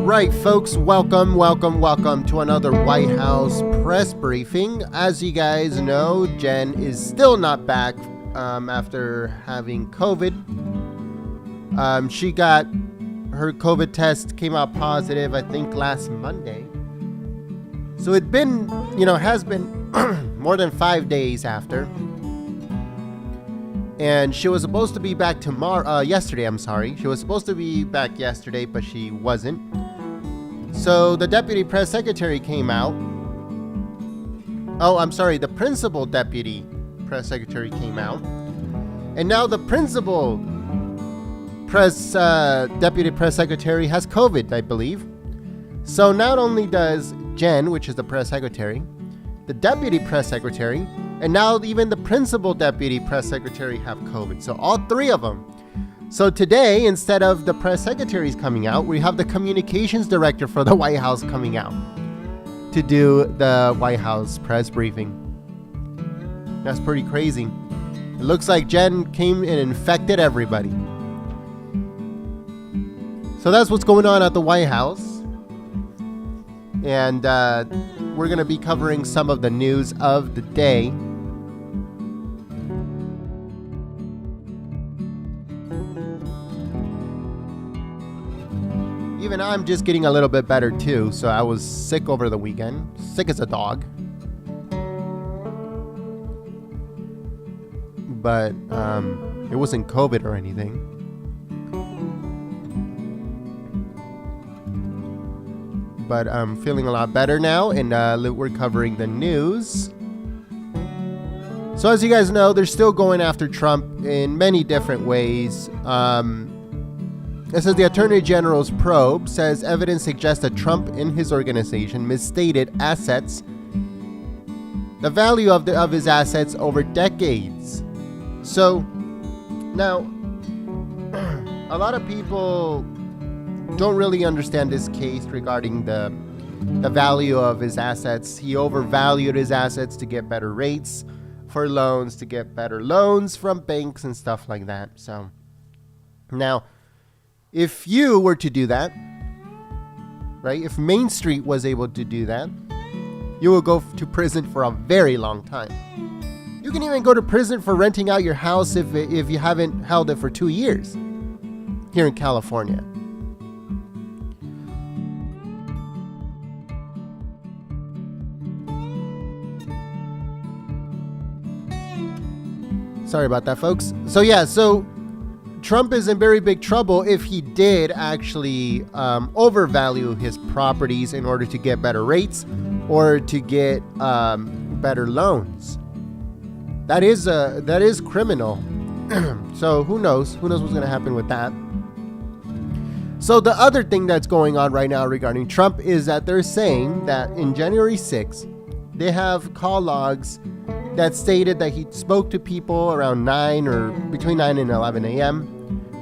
right, folks, welcome to another White House press briefing. As you guys know, Jen is still not back after having COVID. She got her COVID test, came out positive, I think, last Monday. So it has been more than 5 days after. And she was supposed to be back yesterday. She was supposed to be back yesterday, but she wasn't. So the deputy press secretary came out. The principal deputy press secretary came out. And now the principal deputy press secretary has COVID, I believe. So not only does Jen, which is the press secretary, the deputy press secretary, and now even the principal deputy press secretary have COVID. So all three of them. So today, instead of the press secretaries coming out, we have the communications director for the White House coming out to do the White House press briefing. That's pretty crazy. It looks like Jen came and infected everybody. So that's what's going on at the White House. And we're going to be covering some of the news of the day. Even I'm just getting a little bit better too. So I was sick over the weekend. Sick as a dog. But it wasn't COVID or anything. But I'm feeling a lot better now, and we're covering the news. So as you guys know, they're still going after Trump in many different ways. It says the Attorney General's probe says evidence suggests that Trump and his organization misstated assets, the value of his assets over decades. So now, a lot of people don't really understand this case regarding the value of his assets. He overvalued his assets to get better rates for loans, to get better loans from banks and stuff like that. So now, if you were to do that, right? If Main Street was able to do that, you will go to prison for a very long time. You can even go to prison for renting out your house if you haven't held it for 2 years here in California. Sorry about that, folks. So Trump is in very big trouble if he did actually overvalue his properties in order to get better rates or to get better loans. That is criminal. So who knows? Who knows what's going to happen with that? So the other thing that's going on right now regarding Trump is that they're saying that in January 6th, they have call logs that stated that he spoke to people around 9 or between 9 and 11 a.m.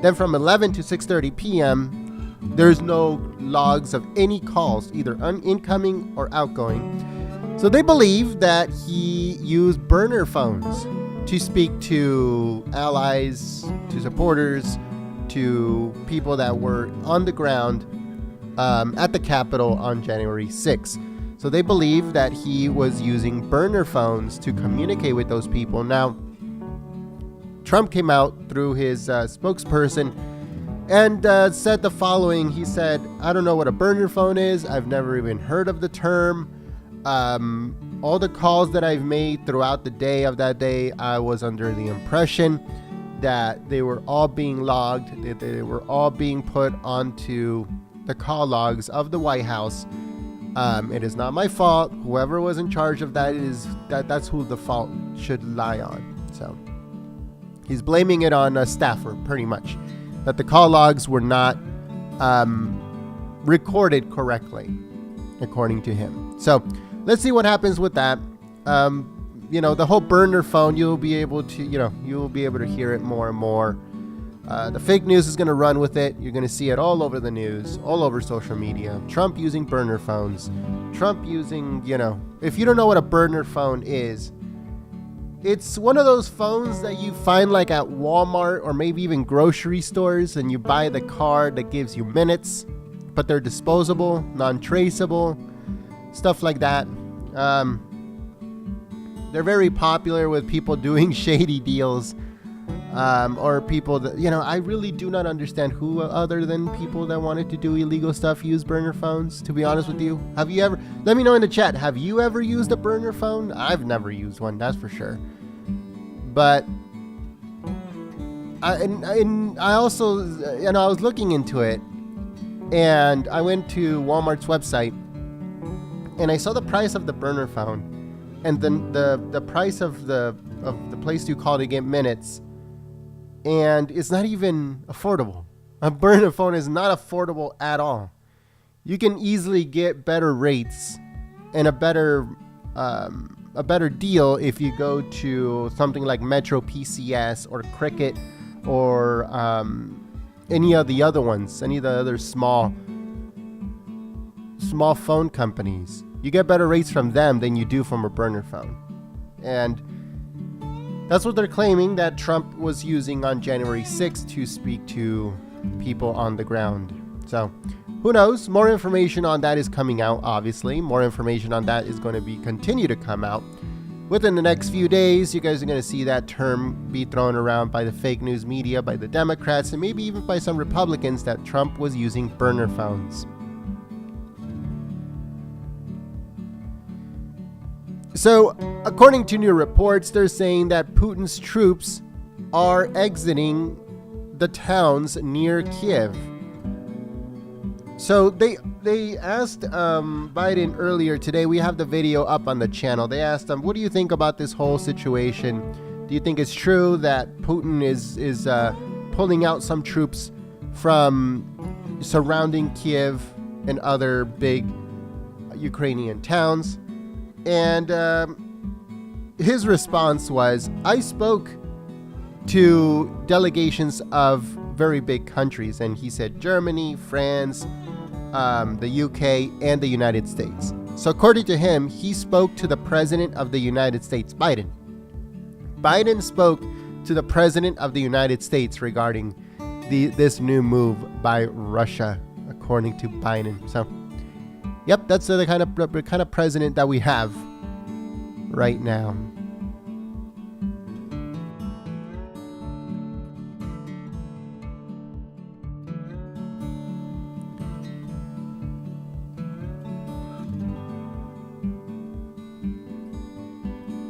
Then from 11 to 6:30 p.m., there's no logs of any calls, either incoming or outgoing. So they believe that he used burner phones to speak to allies, to supporters, to people that were on the ground at the Capitol on January 6th. So they believe that he was using burner phones to communicate with those people. Now, Trump came out through his spokesperson and said the following. He said, I don't know what a burner phone is. I've never even heard of the term. All the calls that I've made throughout the day of that day, I was under the impression that they were all being logged, that they were all being put onto the call logs of the White House. It is not my fault. Whoever was in charge of that's who the fault should lie on. So he's blaming it on a staffer, pretty much, that the call logs were not recorded correctly, according to him. So let's see what happens with that. The whole burner phone, you'll be able to hear it more and more. The fake news is going to run with it. You're going to see it all over the news, all over social media. Trump using burner phones. Trump using, if you don't know what a burner phone is, it's one of those phones that you find like at Walmart or maybe even grocery stores, and you buy the card that gives you minutes but they're disposable, non-traceable, stuff like that. They're very popular with people doing shady deals, or people that, I really do not understand who other than people that wanted to do illegal stuff use burner phones, to be honest with you. Have you ever, let me know in the chat, have you ever used a burner phone? I've never used one, that's for sure. But I was looking into it, and I went to Walmart's website, and I saw the price of the burner phone, and then the price of the place you call to get minutes, and it's not even affordable. A burner phone is not affordable at all. You can easily get better rates and a better deal if you go to something like Metro PCS or Cricket or any of the other ones, any of the other small phone companies. You get better rates from them than you do from a burner phone. And that's what they're claiming that Trump was using on January 6th to speak to people on the ground. So who knows? More information on that is coming out, obviously. More information on that is going to continue to come out. Within the next few days, you guys are going to see that term be thrown around by the fake news media, by the Democrats, and maybe even by some Republicans that Trump was using burner phones. So, according to new reports, they're saying that Putin's troops are exiting the towns near Kiev. So they asked Biden earlier today. We have the video up on the channel. They asked him, "What do you think about this whole situation? Do you think it's true that Putin is pulling out some troops from surrounding Kiev and other big Ukrainian towns?" And his response was, "I spoke to delegations of very big countries," and he said Germany, France, the UK, and the United States. So according to him, he spoke to the President of the United States, Biden. Biden spoke to the President of the United States regarding this new move by Russia, according to Biden. So, yep, that's the kind of president that we have right now.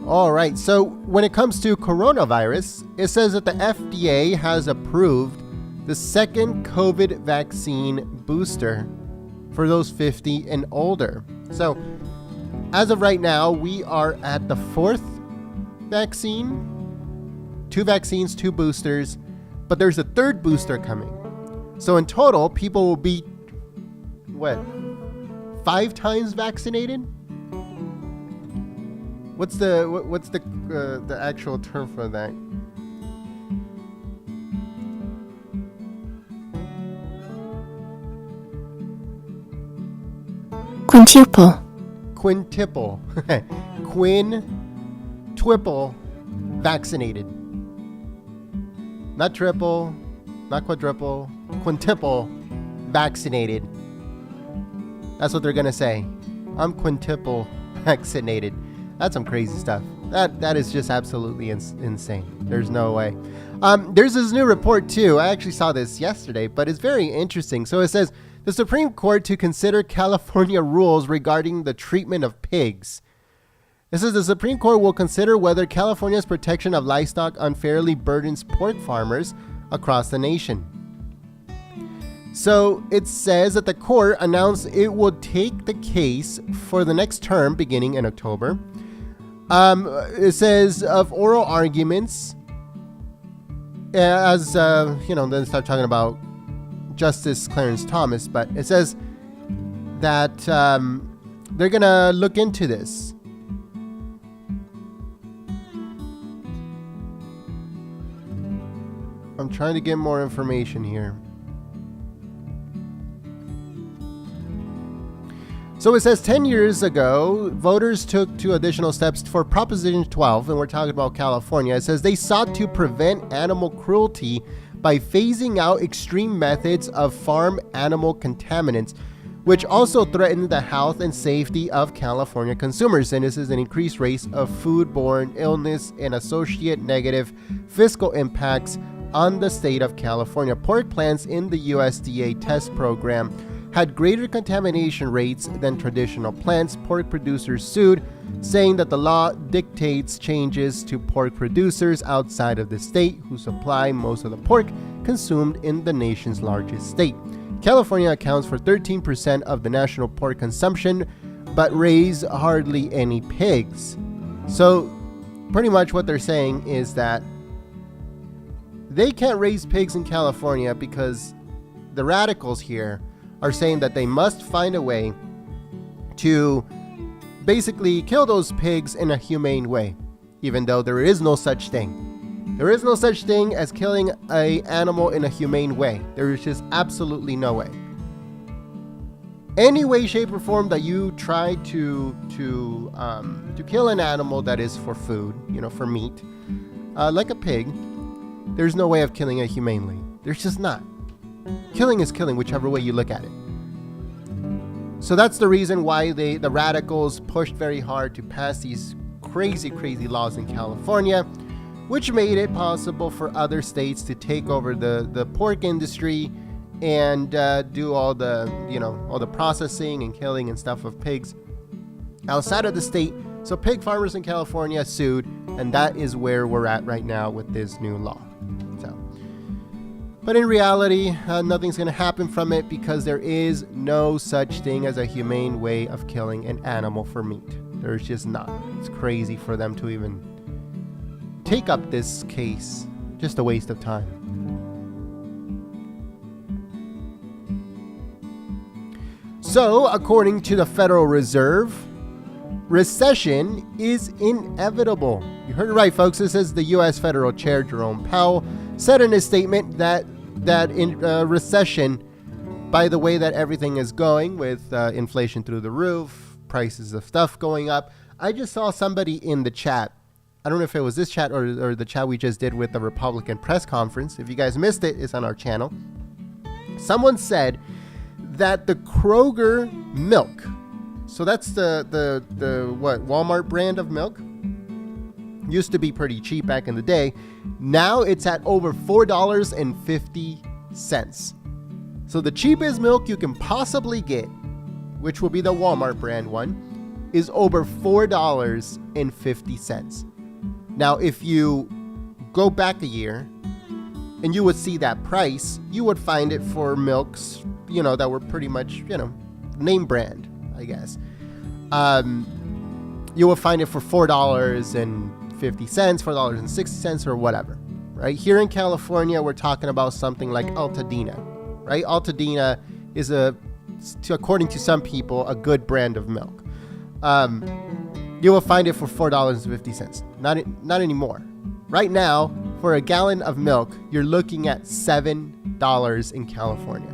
All right, so when it comes to coronavirus, it says that the FDA has approved the second COVID vaccine booster for those 50 and older. So as of right now, we are at the fourth vaccine, 2 vaccines, 2 boosters, but there's a third booster coming. So in total, people will be, 5 times vaccinated? What's the actual term for that? Quintuple. Quintuple vaccinated. Not triple, not quadruple, quintuple vaccinated. That's what they're gonna say. I'm quintuple vaccinated. That's some crazy stuff. That is just absolutely insane. There's no way. There's this new report too. I actually saw this yesterday, but it's very interesting. So it says the Supreme Court to consider California rules regarding the treatment of pigs. It says the Supreme Court will consider whether California's protection of livestock unfairly burdens pork farmers across the nation. So it says that the court announced it will take the case for the next term beginning in October. It says of oral arguments, as then start talking about Justice Clarence Thomas, but it says that they're gonna look into this. I'm trying to get more information here. So it says 10 years ago, voters took 2 additional steps for Proposition 12, and we're talking about California. It says they sought to prevent animal cruelty by phasing out extreme methods of farm animal contaminants, which also threaten the health and safety of California consumers. And this is an increased rate of foodborne illness and associated negative fiscal impacts on the state of California. Pork plants in the USDA test program had greater contamination rates than traditional plants. Pork producers sued, saying that the law dictates changes to pork producers outside of the state who supply most of the pork consumed in the nation's largest state. California accounts for 13% of the national pork consumption, but raise hardly any pigs. So pretty much what they're saying is that they can't raise pigs in California because the radicals here are saying that they must find a way to basically kill those pigs in a humane way, even though there is no such thing. There is no such thing as killing an animal in a humane way. There is just absolutely no way. Any way, shape, or form that you try to kill an animal that is for food, for meat, like a pig, there's no way of killing it humanely. There's just not. Killing is killing, whichever way you look at it. So that's the reason why the radicals pushed very hard to pass these crazy laws in California, which made it possible for other states to take over the pork industry and do all the processing and killing and stuff of pigs outside of the state. So pig farmers in California sued, and that is where we're at right now with this new law. But in reality, nothing's going to happen from it because there is no such thing as a humane way of killing an animal for meat. There's just not. It's crazy for them to even take up this case. Just a waste of time. So, according to the Federal Reserve, recession is inevitable. You heard it right, folks. This is the U.S. Federal Chair Jerome Powell said in his statement that in recession, by the way that everything is going with inflation through the roof, prices of stuff going up. I just saw somebody in the chat. I don't know if it was this chat or the chat we just did with the Republican press conference. If you guys missed it, it's on our channel. Someone said that the Kroger milk, so that's the Walmart brand of milk, used to be pretty cheap back in the day. Now it's at over $4.50. So the cheapest milk you can possibly get, which will be the Walmart brand one, is over $4.50. Now, if you go back a year and you would see that price, you would find it for milks, that were pretty much, name brand, I guess. You will find it for $4.50, $4.60, or whatever, right? Here in California, we're talking about something like Altadena, right? Altadena is according to some people, a good brand of milk. You will find it for $4.50. Not anymore. Right now, for a gallon of milk, you're looking at $7 in California.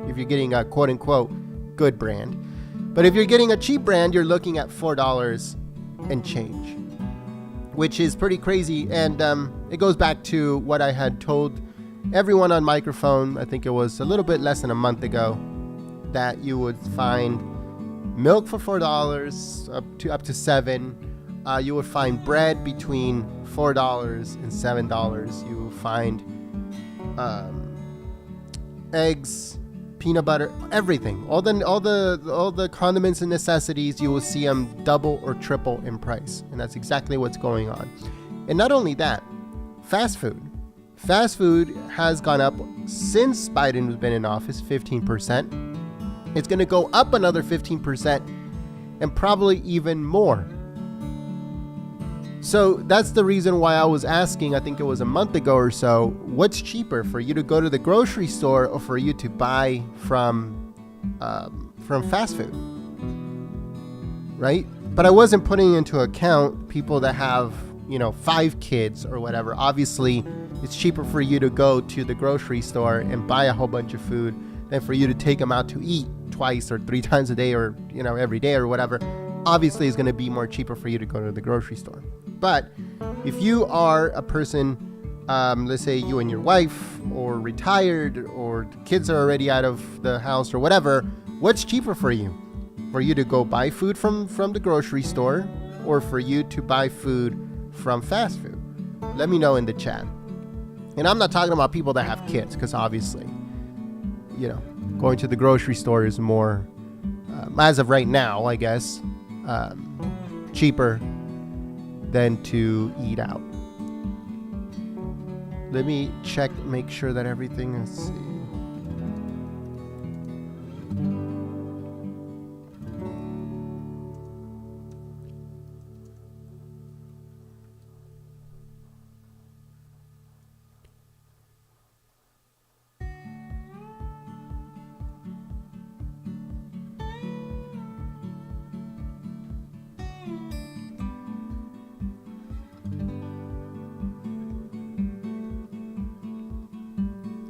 If you're getting a quote unquote good brand. But if you're getting a cheap brand, you're looking at $4 and change, which is pretty crazy. And it goes back to what I had told everyone on microphone. I think it was a little bit less than a month ago, that you would find milk for $4 up to $7. You would find bread between $4 and $7. You will find eggs, peanut butter, everything, all the condiments and necessities. You will see them double or triple in price, and that's exactly what's going on. And not only that, fast food has gone up since Biden has been in office 15%. It's going to go up another 15% and probably even more. So that's the reason why I was asking, I think it was a month ago or so, what's cheaper, for you to go to the grocery store or for you to buy from fast food, right? But I wasn't putting into account people that have, 5 kids or whatever. Obviously, it's cheaper for you to go to the grocery store and buy a whole bunch of food than for you to take them out to eat twice or 3 times a day, or, every day or whatever. Obviously, it's going to be more cheaper for you to go to the grocery store. But if you are a person let's say you and your wife, or retired, or the kids are already out of the house or whatever, what's cheaper for you? For you to go buy food from the grocery store, or for you to buy food from fast food? Let me know in the chat. And I'm not talking about people that have kids, because obviously, going to the grocery store is more, as of right now, I guess, cheaper than to eat out. Let me check, make sure that everything is.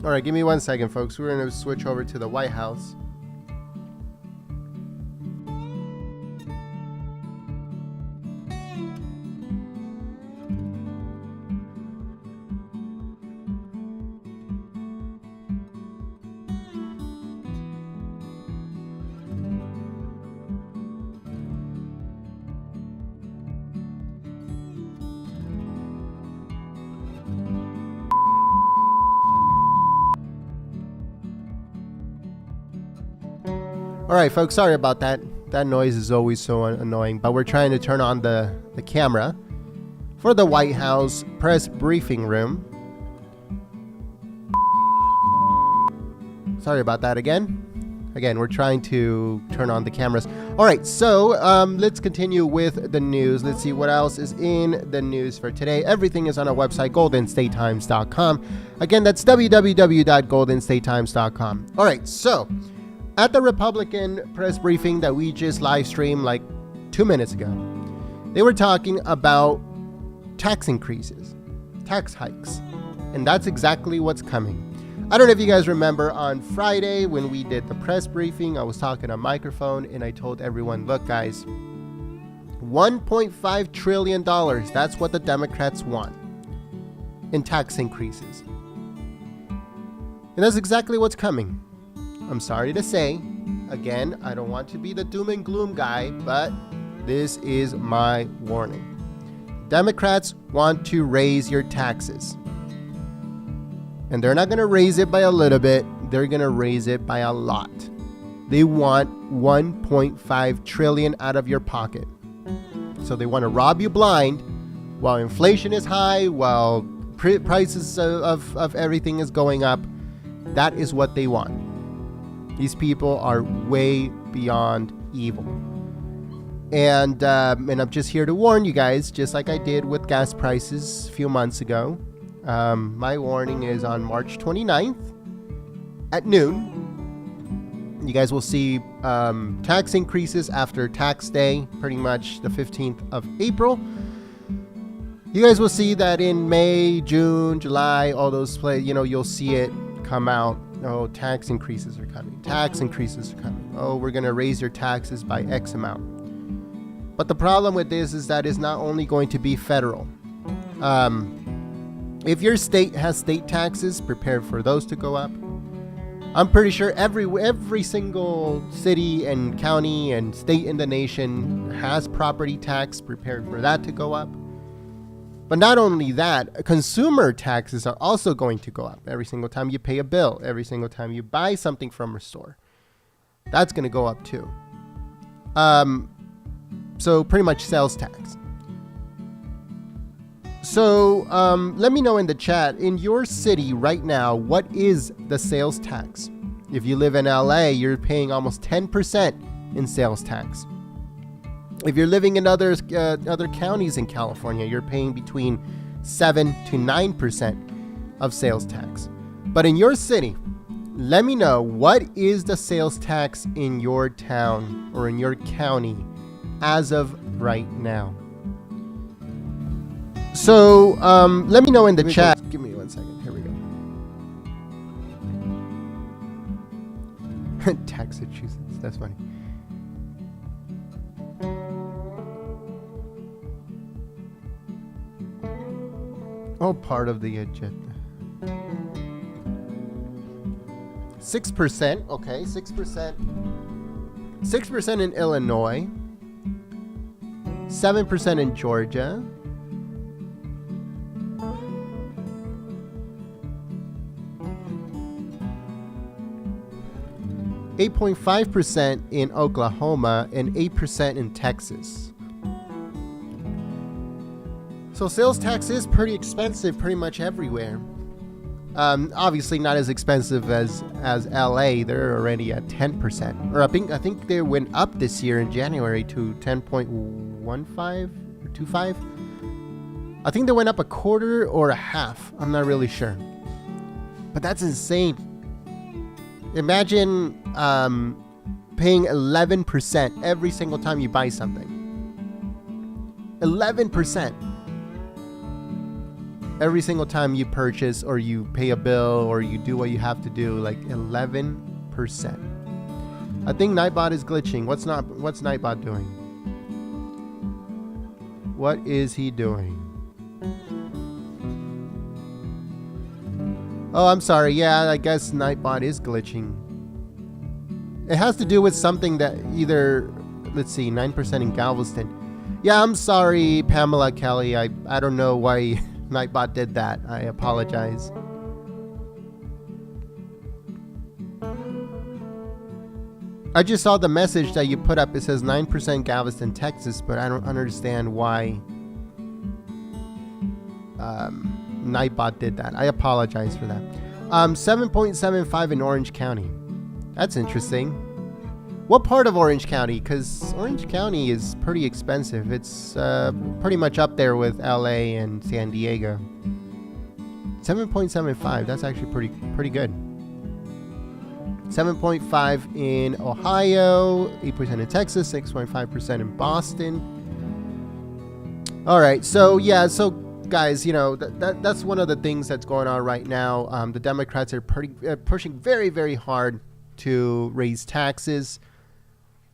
All right, give me 1 second, folks. We're going to switch over to the White House. All right, folks, sorry about that. That noise is always so annoying, but we're trying to turn on the camera for the White House press briefing room. Sorry about that again. Again, we're trying to turn on the cameras. All right, so let's continue with the news. Let's see what else is in the news for today. Everything is on our website, goldenstatetimes.com. Again, that's www.goldenstatetimes.com. All right, so at the Republican press briefing that we just live streamed like 2 minutes ago, they were talking about tax increases, tax hikes, and that's exactly what's coming. I don't know if you guys remember on Friday when we did the press briefing, I was talking on microphone and I told everyone, look guys, $1.5 trillion, that's what the Democrats want in tax increases. And that's exactly what's coming. I'm sorry to say, again, I don't want to be the doom and gloom guy, but this is my warning. Democrats want to raise your taxes. And they're not going to raise it by a little bit. They're going to raise it by a lot. They want 1.5 trillion out of your pocket. So they want to rob you blind while inflation is high, while prices of everything is going up. That is what they want. These people are way beyond evil. And I'm just here to warn you guys, just like I did with gas prices a few months ago. My warning is on March 29th at noon. You guys will see tax increases after tax day, pretty much the 15th of April. You guys will see that in May, June, July, all those you'll see it come out. Oh, tax increases are coming. Tax increases are coming. Oh, we're going to raise your taxes by X amount. But the problem with this is that it's not only going to be federal. If your state has state taxes, prepare for those to go up. I'm pretty sure every single city and county and state in the nation has property tax. Prepare for that to go up. But not only that, consumer taxes are also going to go up every single time you pay a bill, every single time you buy something from a store. That's going to go up too. So pretty much sales tax. So let me know in the chat, in your city right now, what is the sales tax? If you live in LA, you're paying almost 10% in sales tax. If you're living in other counties in California, you're paying between 7 to 9% of sales tax. But in your city, let me know, what is the sales tax in your town or in your county as of right now? So let me know in the chat. Give me 1 second. Here we go. Massachusetts. That's funny. Oh, part of the agenda. 6%. Okay, 6%. 6% in Illinois. 7% in Georgia. 8.5% in Oklahoma and 8% in Texas. So sales tax is pretty expensive pretty much everywhere. Obviously not as expensive as LA. They're already at 10%. Or I think they went up this year in January to 10.15 or 25. I think they went up a quarter or a half. I'm not really sure. But that's insane. Imagine paying 11% every single time you buy something. 11%. Every single time you purchase or you pay a bill or you do what you have to do, like 11%. I think Nightbot is glitching. What's Nightbot doing? What is he doing? Oh, I'm sorry. Yeah, I guess Nightbot is glitching. It has to do with something that either, let's see, 9% in Galveston. Yeah, I'm sorry, Pamela Kelly. I don't know why Nightbot did that. I apologize. I just saw the message that you put up. It says 9% Galveston, Texas, but I don't understand why Nightbot did that. I apologize for that. 7.75 in Orange County. That's interesting. What part of Orange County? Because Orange County is pretty expensive. It's pretty much up there with LA and San Diego. 7.75. That's actually pretty good. 7.5 in Ohio, 8% in Texas, 6.5% in Boston. All right, so yeah, so guys, you know that's one of the things that's going on right now. The Democrats are pushing very, very hard to raise taxes,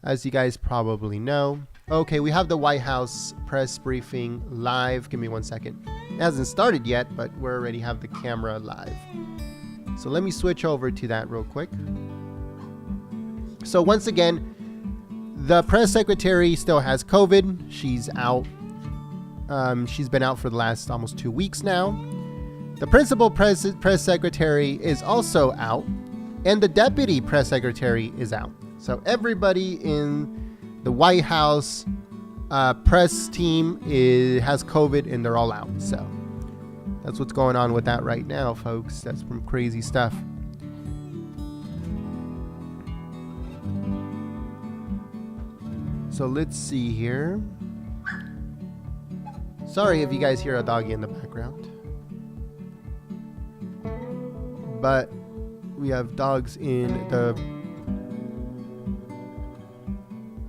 as you guys probably know. Okay, we have the White House press briefing live. Give me 1 second. It hasn't started yet, but we already have the camera live. So let me switch over to that real quick. So once again, the press secretary still has COVID. She's out. She's been out for the last almost 2 weeks now. The principal press secretary is also out, and the deputy press secretary is out. So everybody in the White House press team has COVID, and they're all out. So that's what's going on with that right now, folks. That's some crazy stuff. So let's see here. Sorry if you guys hear a doggy in the background. But we have dogs in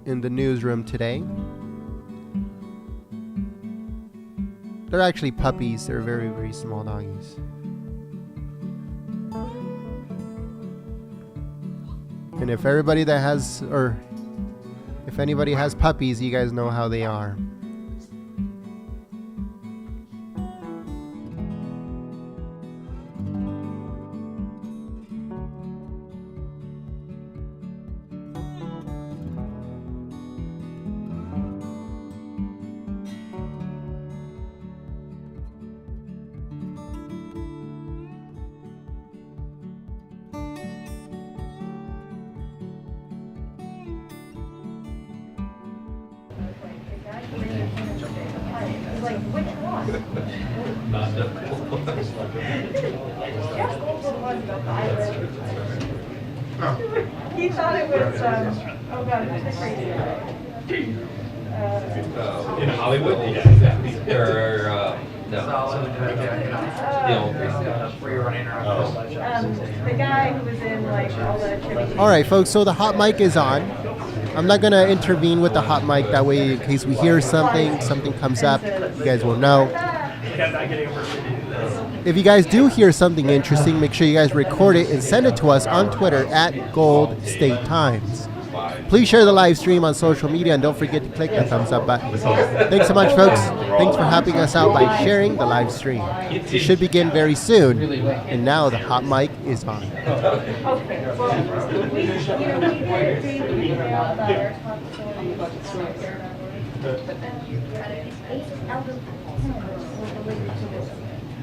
the newsroom today. They're actually puppies. They're very, very small doggies. And if everybody that has, or if anybody has puppies, you guys know how they are. Like, which one? Not the He thought it was, oh god, it was crazy. In Hollywood? Yeah. Or, no. The guy who was in, like, all the trivia. All right, folks, so the hot mic is on. I'm not going to intervene with the hot mic. That way, in case we hear something comes up, you guys will know. If you guys do hear something interesting, make sure you guys record it and send it to us on Twitter at Gold State Times. Please share the live stream on social media and don't forget to click the thumbs up button. Thanks so much, folks. Thanks for helping us out by sharing the live stream. It should begin very soon. And now the hot mic is on. Okay, well, we did agree with the email about our responsibilities.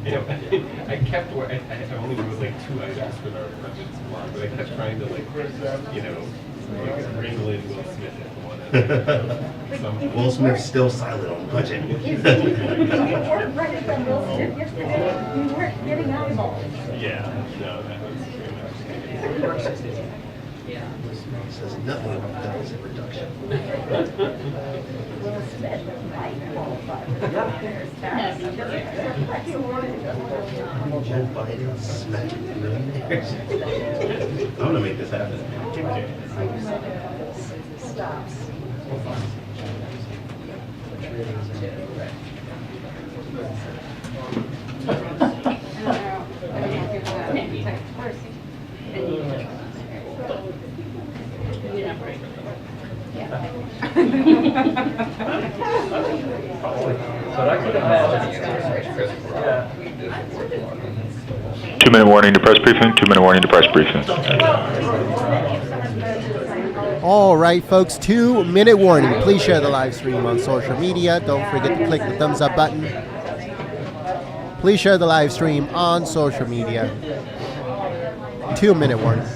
I kept, I only wrote like 2 items for our budget block, but I kept trying to wrangle in Will Smith at one. Will Smith's still silent on the budget. You weren't ready for Will Smith yesterday. You weren't getting eyeballs. Yeah, no, that was pretty much. Says nothing about deficit reduction. Will Smith might qualify for Joe Biden smacking the millionaires. I'm gonna make this happen. stops. But I could imagine, Chris, 2-minute warning to press briefing. 2-minute warning to press briefing. All right, folks, 2-minute warning. Please share the live stream on social media. Don't forget to click the thumbs up button. Please share the live stream on social media. 2-minute warning.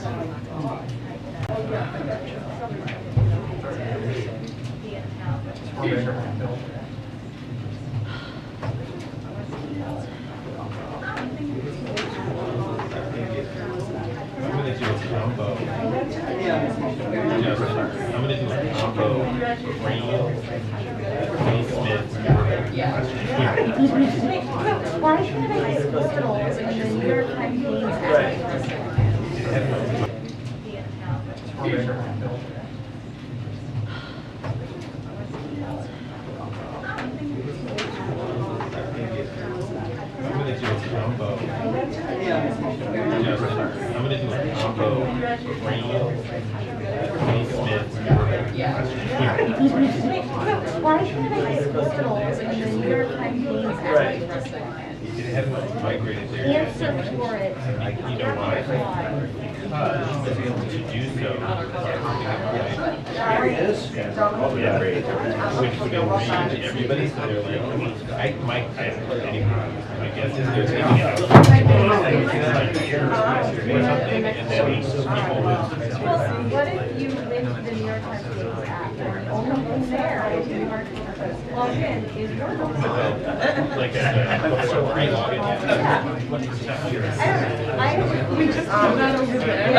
Why can't I get portals and the New York Times Why can't I get portals and the New York Times It hadn't migrated there. answer for it? You know why? Because to be able to do so, There he is. oh yeah, which would enrage everybody, so they're like, my guess is they're taking it out. Or something, and then people would. Well, what if you went to the New York Times app and the only thing there is New York Times log in is your Like a log in. We just did that over there.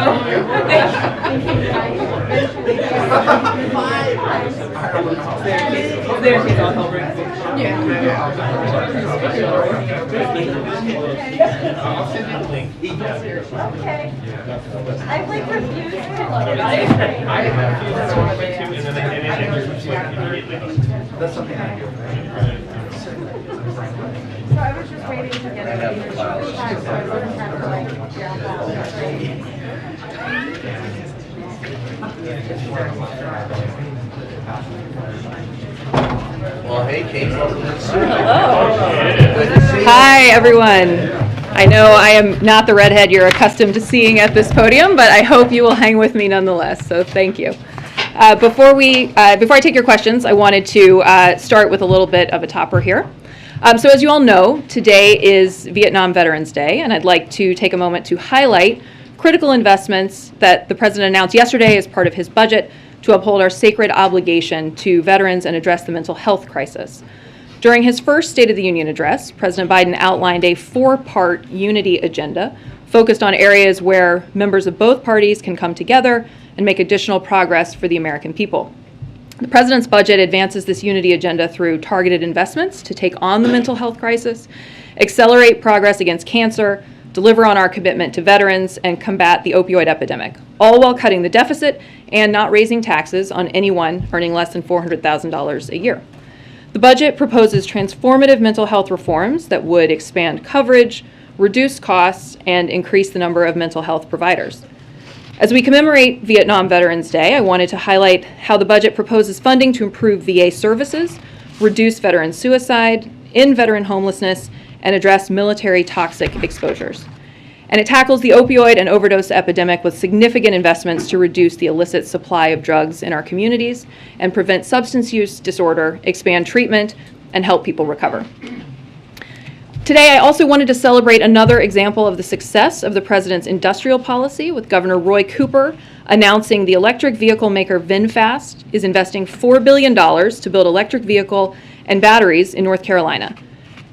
There she's on hold. I'll send you the link. Okay. I like refused to log in. I have to, that's what I went to, and then it was like immediately. That's something I do. So I was just waiting to get it. So I wouldn't have to like jump Well, hey, Kate, welcome to the studio. Hi, everyone. I know I am not the redhead you're accustomed to seeing at this podium, but I hope you will hang with me nonetheless, so thank you. Before I take your questions, I wanted to start with a little bit of a topper here. So as you all know, today is Vietnam Veterans Day, and I'd like to take a moment to highlight critical investments that the President announced yesterday as part of his budget to uphold our sacred obligation to veterans and address the mental health crisis. During his first State of the Union address, President Biden outlined a 4-part unity agenda focused on areas where members of both parties can come together and make additional progress for the American people. The President's budget advances this unity agenda through targeted investments to take on the mental health crisis, accelerate progress against cancer, deliver on our commitment to veterans, and combat the opioid epidemic, all while cutting the deficit and not raising taxes on anyone earning less than $400,000 a year. The budget proposes transformative mental health reforms that would expand coverage, reduce costs, and increase the number of mental health providers. As we commemorate Vietnam Veterans Day, I wanted to highlight how the budget proposes funding to improve VA services, reduce veteran suicide, end veteran homelessness, and address military toxic exposures. And it tackles the opioid and overdose epidemic with significant investments to reduce the illicit supply of drugs in our communities and prevent substance use disorder, expand treatment, and help people recover. Today, I also wanted to celebrate another example of the success of the President's industrial policy, with Governor Roy Cooper announcing the electric vehicle maker VinFast is investing $4 billion to build electric vehicle and batteries in North Carolina.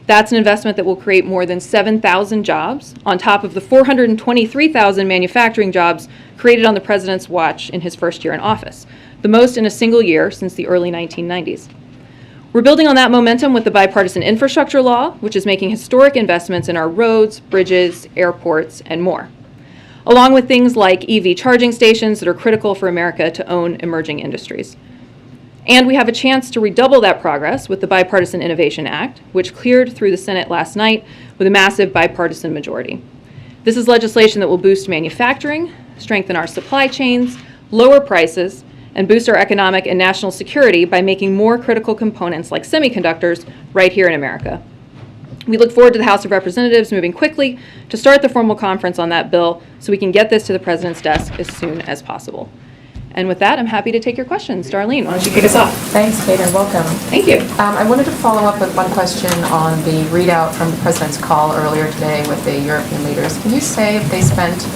That's an investment that will create more than 7,000 jobs, on top of the 423,000 manufacturing jobs created on the President's watch in his first year in office, the most in a single year since the early 1990s. We're building on that momentum with the bipartisan infrastructure law, which is making historic investments in our roads, bridges, airports, and more, along with things like EV charging stations that are critical for America to own emerging industries. And we have a chance to redouble that progress with the Bipartisan Innovation Act, which cleared through the Senate last night with a massive bipartisan majority. This is legislation that will boost manufacturing, strengthen our supply chains, lower prices, and boost our economic and national security by making more critical components like semiconductors right here in America. We look forward to the House of Representatives moving quickly to start the formal conference on that bill so we can get this to the President's desk as soon as possible. And with that, I'm happy to take your questions. Darlene, why don't you kick us off? Thanks, Kate, and welcome. Thank you. I wanted to follow up with one question on the readout from the President's call earlier today with the European leaders. Can you say if they spent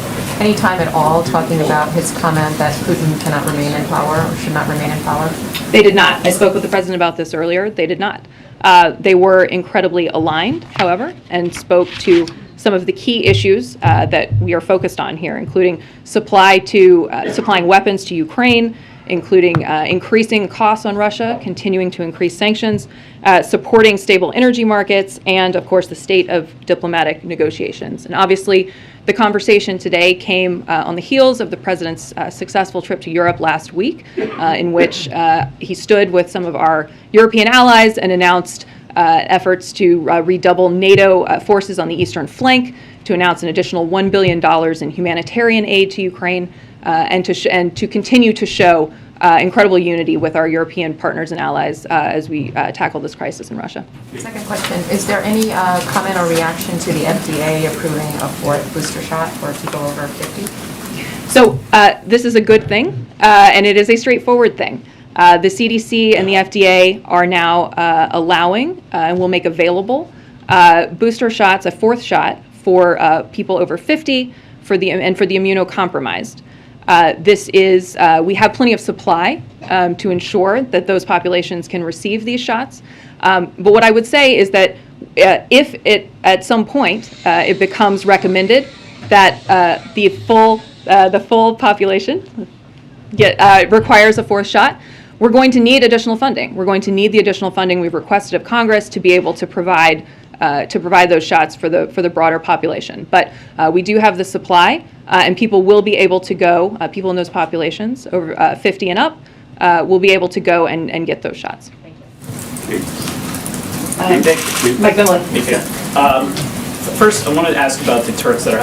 any time at all talking about his comment that Putin cannot remain in power or should not remain in power? They did not. I spoke with the President about this earlier. They did not. They were incredibly aligned, however, and spoke to some of the key issues that we are focused on here, including supplying weapons to Ukraine, including increasing costs on Russia, continuing to increase sanctions, supporting stable energy markets, and of course the state of diplomatic negotiations. And obviously the conversation today came on the heels of the President's successful trip to Europe last week, in which he stood with some of our European allies and announced efforts to redouble NATO forces on the eastern flank, to announce an additional $1 billion in humanitarian aid to Ukraine, and to continue to show incredible unity with our European partners and allies as we tackle this crisis in Russia. Second question, is there any comment or reaction to the FDA approving a fourth booster shot for people over 50? So this is a good thing, and it is a straightforward thing. The CDC and the FDA are now allowing and will make available booster shots, a fourth shot for people over 50 and for the immunocompromised. We have plenty of supply to ensure that those populations can receive these shots. But what I would say is that if it at some point it becomes recommended that the full population requires a fourth shot, we're going to need additional funding. We're going to need the additional funding we've requested of Congress to be able to provide those shots for the broader population. But we do have the supply, and people will be able to go. People in those populations over 50 and up will be able to go and get those shots. Thank you. Mike Vinland. First, I wanted to ask about the talks that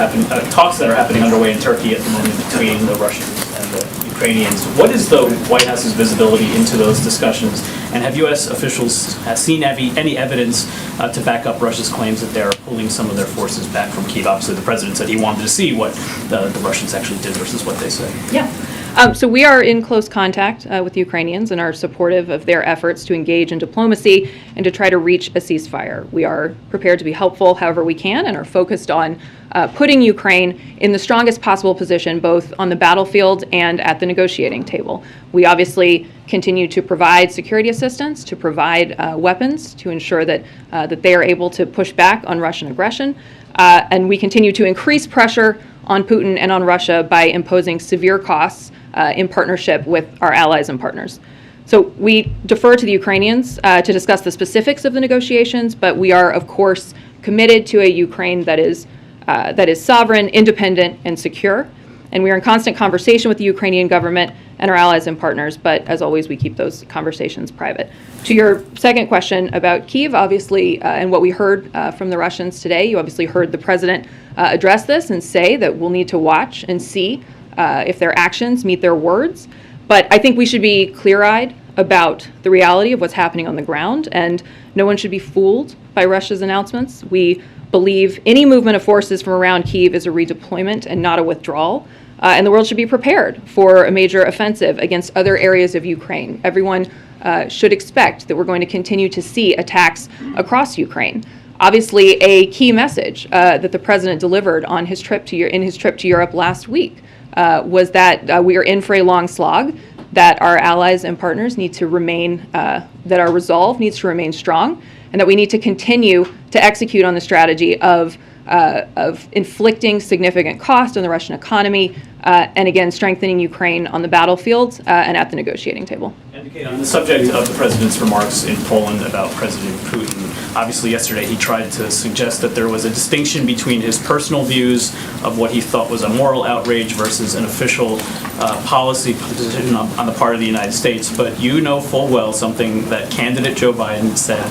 are happening underway in Turkey at the moment between the Russians and the Ukrainians. What is the White House's visibility into those discussions? And have U.S. officials seen any evidence to back up Russia's claims that they're pulling some of their forces back from Kyiv? Obviously, the president said he wanted to see what the Russians actually did versus what they said. Yeah. So we are in close contact with the Ukrainians and are supportive of their efforts to engage in diplomacy and to try to reach a ceasefire. We are prepared to be helpful however we can and are focused on putting Ukraine in the strongest possible position both on the battlefield and at the negotiating table. We obviously continue to provide security assistance, to provide weapons to ensure that they are able to push back on Russian aggression, and we continue to increase pressure on Putin and on Russia by imposing severe costs in partnership with our allies and partners. So we defer to the Ukrainians to discuss the specifics of the negotiations, but we are, of course, committed to a Ukraine that is sovereign, independent, and secure. And we are in constant conversation with the Ukrainian government and our allies and partners, but as always, we keep those conversations private. To your second question about Kyiv, obviously, and what we heard from the Russians today, you obviously heard the president address this and say that we'll need to watch and see if their actions meet their words. But I think we should be clear-eyed about the reality of what's happening on the ground, and no one should be fooled by Russia's announcements. We believe any movement of forces from around Kyiv is a redeployment and not a withdrawal. And the world should be prepared for a major offensive against other areas of Ukraine. Everyone should expect that we're going to continue to see attacks across Ukraine. Obviously, a key message that the president delivered on his trip to Europe last week was that we are in for a long slog, that our allies and partners need to remain, that our resolve needs to remain strong, and that we need to continue to execute on the strategy of inflicting significant cost on the Russian economy, and again, strengthening Ukraine on the battlefield and at the negotiating table. And Kate, on the subject of the president's remarks in Poland about President Putin, obviously yesterday he tried to suggest that there was a distinction between his personal views of what he thought was a moral outrage versus an official policy position on the part of the United States. But you know full well something that candidate Joe Biden said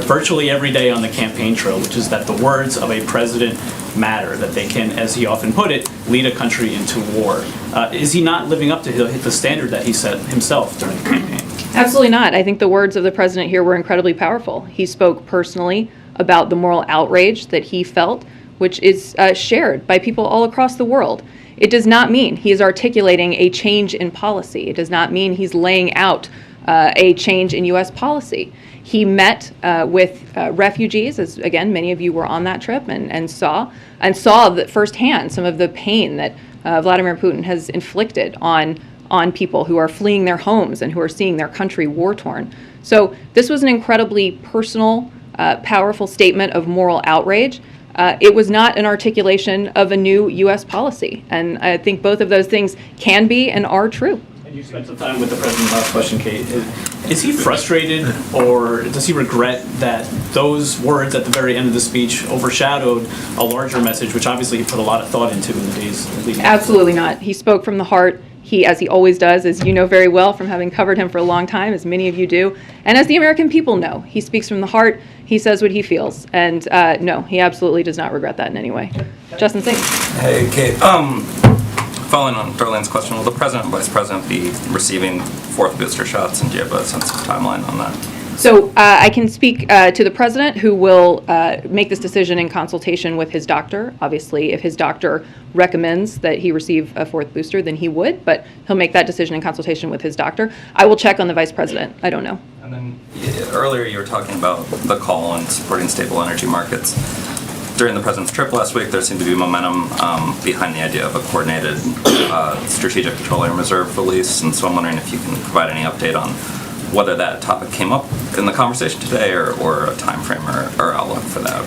virtually every day on the campaign trail, which is that the words of a president matter, that they can, as he often put it, lead a country into war. Is he not living up to the standard that he set himself during the campaign? Absolutely not. I think the words of the president here were incredibly powerful. He spoke personally about the moral outrage that he felt, which is shared by people all across the world. It does not mean he is articulating a change in policy. It does not mean he's laying out a change in U.S. policy. He met with refugees, as again, many of you were on that trip and saw that firsthand some of the pain that Vladimir Putin has inflicted on people who are fleeing their homes and who are seeing their country war-torn. So this was an incredibly personal, powerful statement of moral outrage. It was not an articulation of a new U.S. policy. And I think both of those things can be and are true. And you spent some time with the president. Last question, Kate. Is he frustrated, or does he regret that those words at the very end of the speech overshadowed a larger message, which obviously he put a lot of thought into in the days leading? Absolutely not. He spoke from the heart. He, as he always does, as you know very well from having covered him for a long time, as many of you do, and as the American people know, he speaks from the heart. He says what he feels, and no, he absolutely does not regret that in any way. Justin Singh. Hey, Kate. Following on Darlene's question, will the president and vice president be receiving fourth booster shots, and do you have a sense of timeline on that? So I can speak to the president, who will make this decision in consultation with his doctor. Obviously, if his doctor recommends that he receive a fourth booster, then he would, but he'll make that decision in consultation with his doctor. I will check on the vice president. I don't know. And then earlier you were talking about the call on supporting stable energy markets. During the president's trip last week, there seemed to be momentum behind the idea of a coordinated strategic petroleum reserve release, and so I'm wondering if you can provide any update on whether that topic came up in the conversation today or a time frame or outlook for that.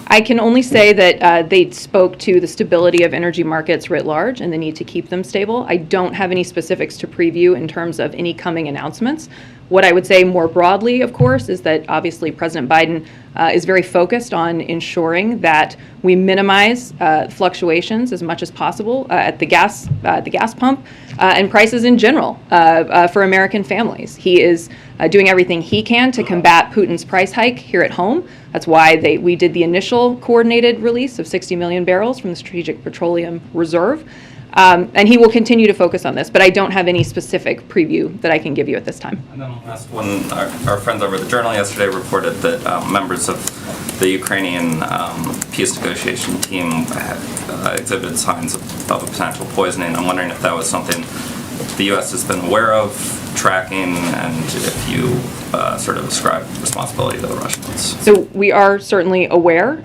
I can only say that they spoke to the stability of energy markets writ large and the need to keep them stable. I don't have any specifics to preview in terms of any coming announcements. What I would say more broadly, of course, is that obviously President Biden is very focused on ensuring that we minimize fluctuations as much as possible at the gas pump and prices in general for American families. He is doing everything he can to combat Putin's price hike here at home. That's why we did the initial coordinated release of 60 million barrels from the Strategic Petroleum Reserve. And he will continue to focus on this, but I don't have any specific preview that I can give you at this time. And then last one, our friends over at the Journal yesterday reported that members of the Ukrainian peace negotiation team have exhibited signs of a potential poisoning. I'm wondering if that was something the U.S. has been aware of, tracking, and if you sort of ascribe responsibility to the Russians. So we are certainly aware.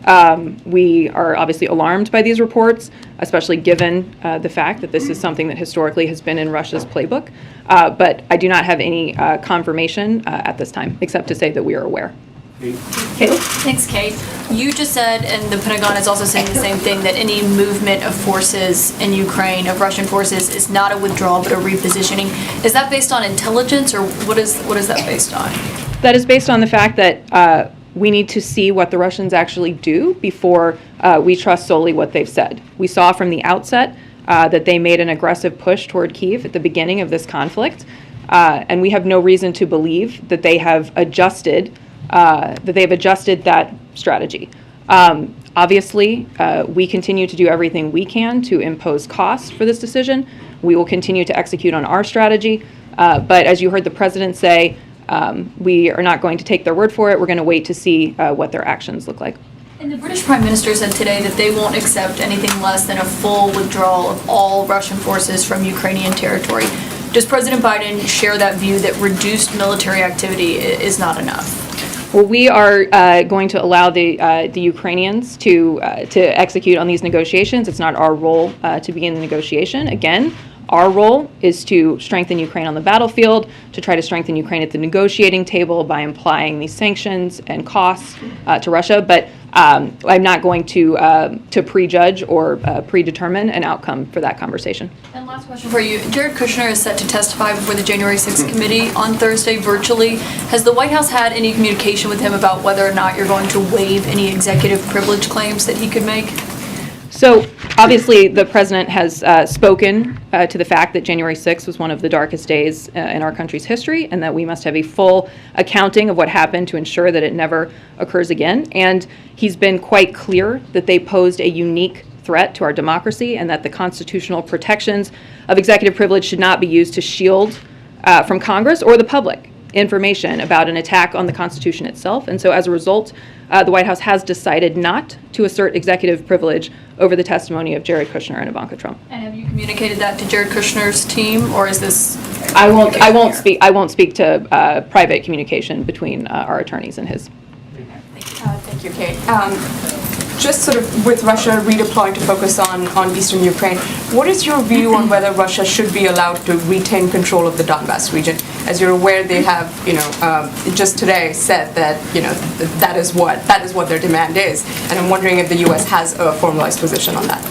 We are obviously alarmed by these reports, especially given the fact that this is something that historically has been in Russia's playbook. But I do not have any confirmation at this time, except to say that we are aware. Caitlin? Thanks, Kate. You just said, and the Pentagon is also saying the same thing, that any movement of forces in Ukraine, of Russian forces, is not a withdrawal but a repositioning. Is that based on intelligence, or what is that based on? That is based on the fact that we need to see what the Russians actually do before we trust solely what they've said. We saw from the outset that they made an aggressive push toward Kyiv at the beginning of this conflict, and we have no reason to believe that they have adjusted that strategy. Obviously, we continue to do everything we can to impose costs for this decision. We will continue to execute on our strategy. But as you heard the president say, we are not going to take their word for it. We're going to wait to see what their actions look like. And the British Prime Minister said today that they won't accept anything less than a full withdrawal of all Russian forces from Ukrainian territory. Does President Biden share that view that reduced military activity is not enough? Well, we are going to allow the Ukrainians to execute on these negotiations. It's not our role to begin the negotiation. Again, our role is to strengthen Ukraine on the battlefield, to try to strengthen Ukraine at the negotiating table by applying these sanctions and costs to Russia. But I'm not going to prejudge or predetermine an outcome for that conversation. And last question for you. Jared Kushner is set to testify before the January 6th committee on Thursday virtually. Has the White House had any communication with him about whether or not you're going to waive any executive privilege claims that he could make? So obviously, the president has spoken to the fact that January 6th was one of the darkest days in our country's history, and that we must have a full accounting of what happened to ensure that it never occurs again. And he's been quite clear that they posed a unique threat to our democracy, and that the constitutional protections of executive privilege should not be used to shield from Congress or the public information about an attack on the Constitution itself. And so as a result, the White House has decided not to assert executive privilege over the testimony of Jared Kushner and Ivanka Trump. And have you communicated that to Jared Kushner's team, or is this? I won't speak to private communication between our attorneys and his. Thank you, Kate. Just sort of with Russia redeploying to focus on eastern Ukraine, what is your view on whether Russia should be allowed to retain control of the Donbas region? As you're aware, they have, just today said that, that is what their demand is. And I'm wondering if the U.S. has a formalized position on that.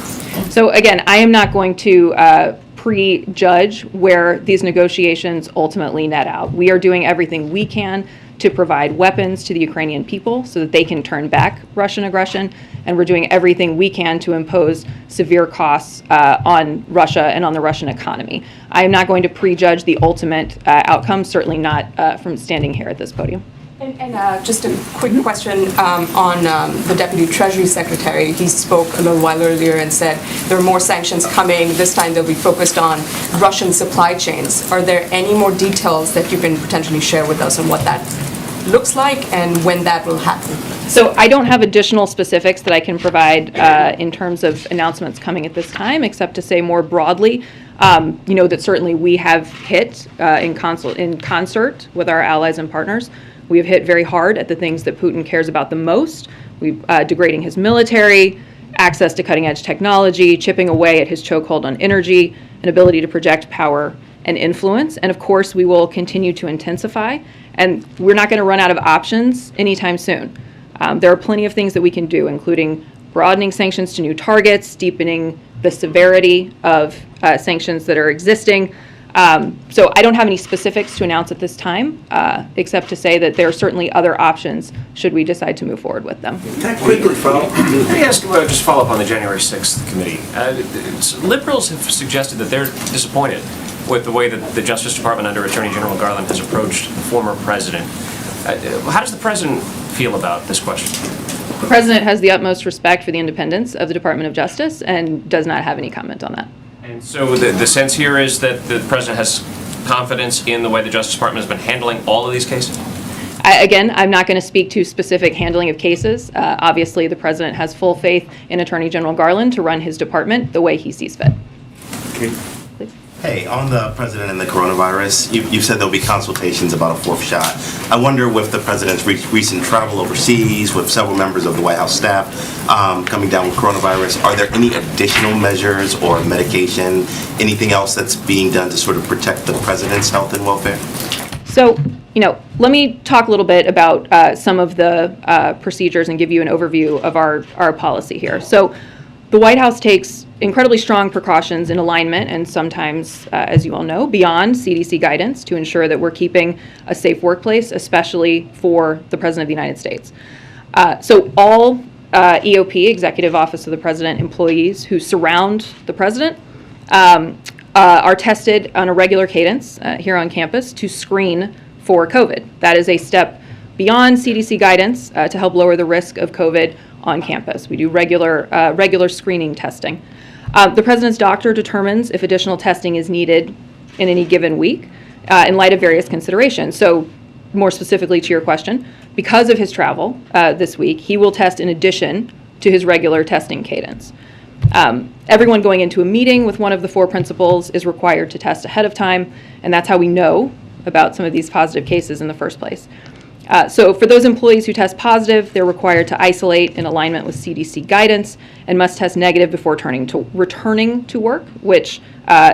So again, I am not going to prejudge where these negotiations ultimately net out. We are doing everything we can to provide weapons to the Ukrainian people so that they can turn back Russian aggression, and we're doing everything we can to impose severe costs on Russia and on the Russian economy. I am not going to prejudge the ultimate outcome, certainly not from standing here at this podium. And just a quick question on the Deputy Treasury Secretary. He spoke a little while earlier and said there are more sanctions coming. This time they'll be focused on Russian supply chains. Are there any more details that you can potentially share with us on what that looks like and when that will happen? So I don't have additional specifics that I can provide in terms of announcements coming at this time, except to say more broadly, that certainly we have hit in concert with our allies and partners. We have hit very hard at the things that Putin cares about the most. We've degrading his military, access to cutting-edge technology, chipping away at his chokehold on energy, an ability to project power and influence. And of course, we will continue to intensify. And we're not going to run out of options anytime soon. There are plenty of things that we can do, including broadening sanctions to new targets, deepening the severity of sanctions that are existing. So I don't have any specifics to announce at this time, except to say that there are certainly other options should we decide to move forward with them. Can I quickly follow? Let me ask, just follow up on the January 6th committee. Liberals have suggested that they're disappointed with the way that the Justice Department under Attorney General Garland has approached the former president. How does the president feel about this question? The president has the utmost respect for the independence of the Department of Justice and does not have any comment on that. And so the sense here is that the president has confidence in the way the Justice Department has been handling all of these cases? Again, I'm not going to speak to specific handling of cases. Obviously, the president has full faith in Attorney General Garland to run his department the way he sees fit. Okay. Hey, on the president and the coronavirus, you said there'll be consultations about a fourth shot. I wonder with the president's recent travel overseas, with several members of the White House staff coming down with coronavirus, are there any additional measures or medication, anything else that's being done to sort of protect the president's health and welfare? So, let me talk a little bit about some of the procedures and give you an overview of our policy here. So, the White House takes incredibly strong precautions in alignment and sometimes, as you all know, beyond CDC guidance to ensure that we're keeping a safe workplace, especially for the President of the United States. So all EOP, Executive Office of the President, employees who surround the President are tested on a regular cadence here on campus to screen for COVID. That is a step beyond CDC guidance to help lower the risk of COVID on campus. We do regular screening testing. The president's doctor determines if additional testing is needed in any given week in light of various considerations. So more specifically to your question, because of his travel this week, he will test in addition to his regular testing cadence. Everyone going into a meeting with one of the 4 principals is required to test ahead of time, and that's how we know about some of these positive cases in the first place. So for those employees who test positive, they're required to isolate in alignment with CDC guidance and must test negative before returning to work, which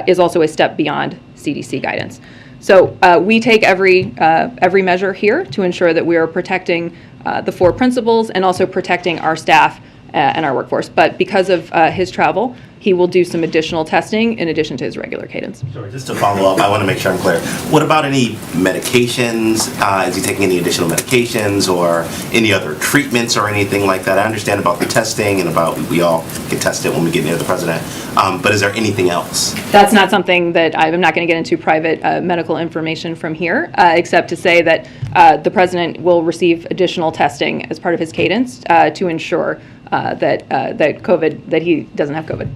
is also a step beyond CDC guidance. So we take every measure here to ensure that we are protecting the 4 principals and also protecting our staff and our workforce. But because of his travel, he will do some additional testing in addition to his regular cadence. Sorry, just to follow up, I want to make sure I'm clear. What about any medications? Is he taking any additional medications or any other treatments or anything like that? I understand about the testing and about we all get tested when we get near the president. But is there anything else? That's not something that I'm not going to get into private medical information from here, except to say that the president will receive additional testing as part of his cadence to ensure that he doesn't have COVID.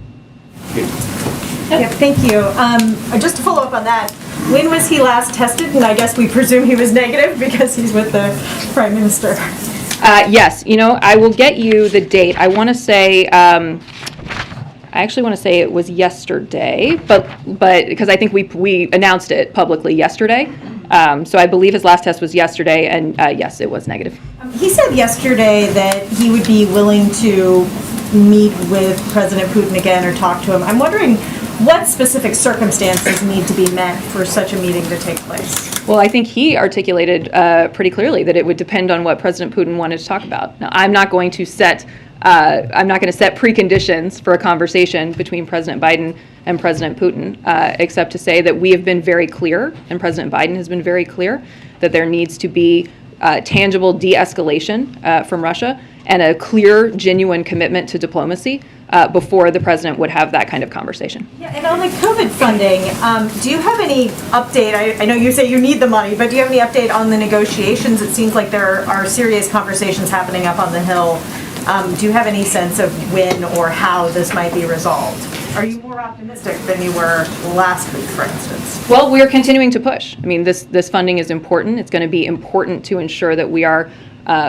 Yeah, thank you. Just to follow up on that, when was he last tested? And I guess we presume he was negative because he's with the Prime Minister. Yes, I will get you the date. I want to say, I actually want to say it was yesterday, but because I think we announced it publicly yesterday. So I believe his last test was yesterday, and yes, it was negative. He said yesterday that he would be willing to meet with President Putin again or talk to him. I'm wondering what specific circumstances need to be met for such a meeting to take place? Well, I think he articulated pretty clearly that it would depend on what President Putin wanted to talk about. Now, I'm not going to set preconditions for a conversation between President Biden and President Putin, except to say that we have been very clear, and President Biden has been very clear, that there needs to be tangible de-escalation from Russia and a clear, genuine commitment to diplomacy before the president would have that kind of conversation. Yeah, and on the COVID funding, do you have any update? I know you say you need the money, but do you have any update on the negotiations? It seems like there are serious conversations happening up on the Hill. Do you have any sense of when or how this might be resolved? Are you more optimistic than you were last week, for instance? Well, we are continuing to push. I mean, this funding is important. It's going to be important to ensure that we are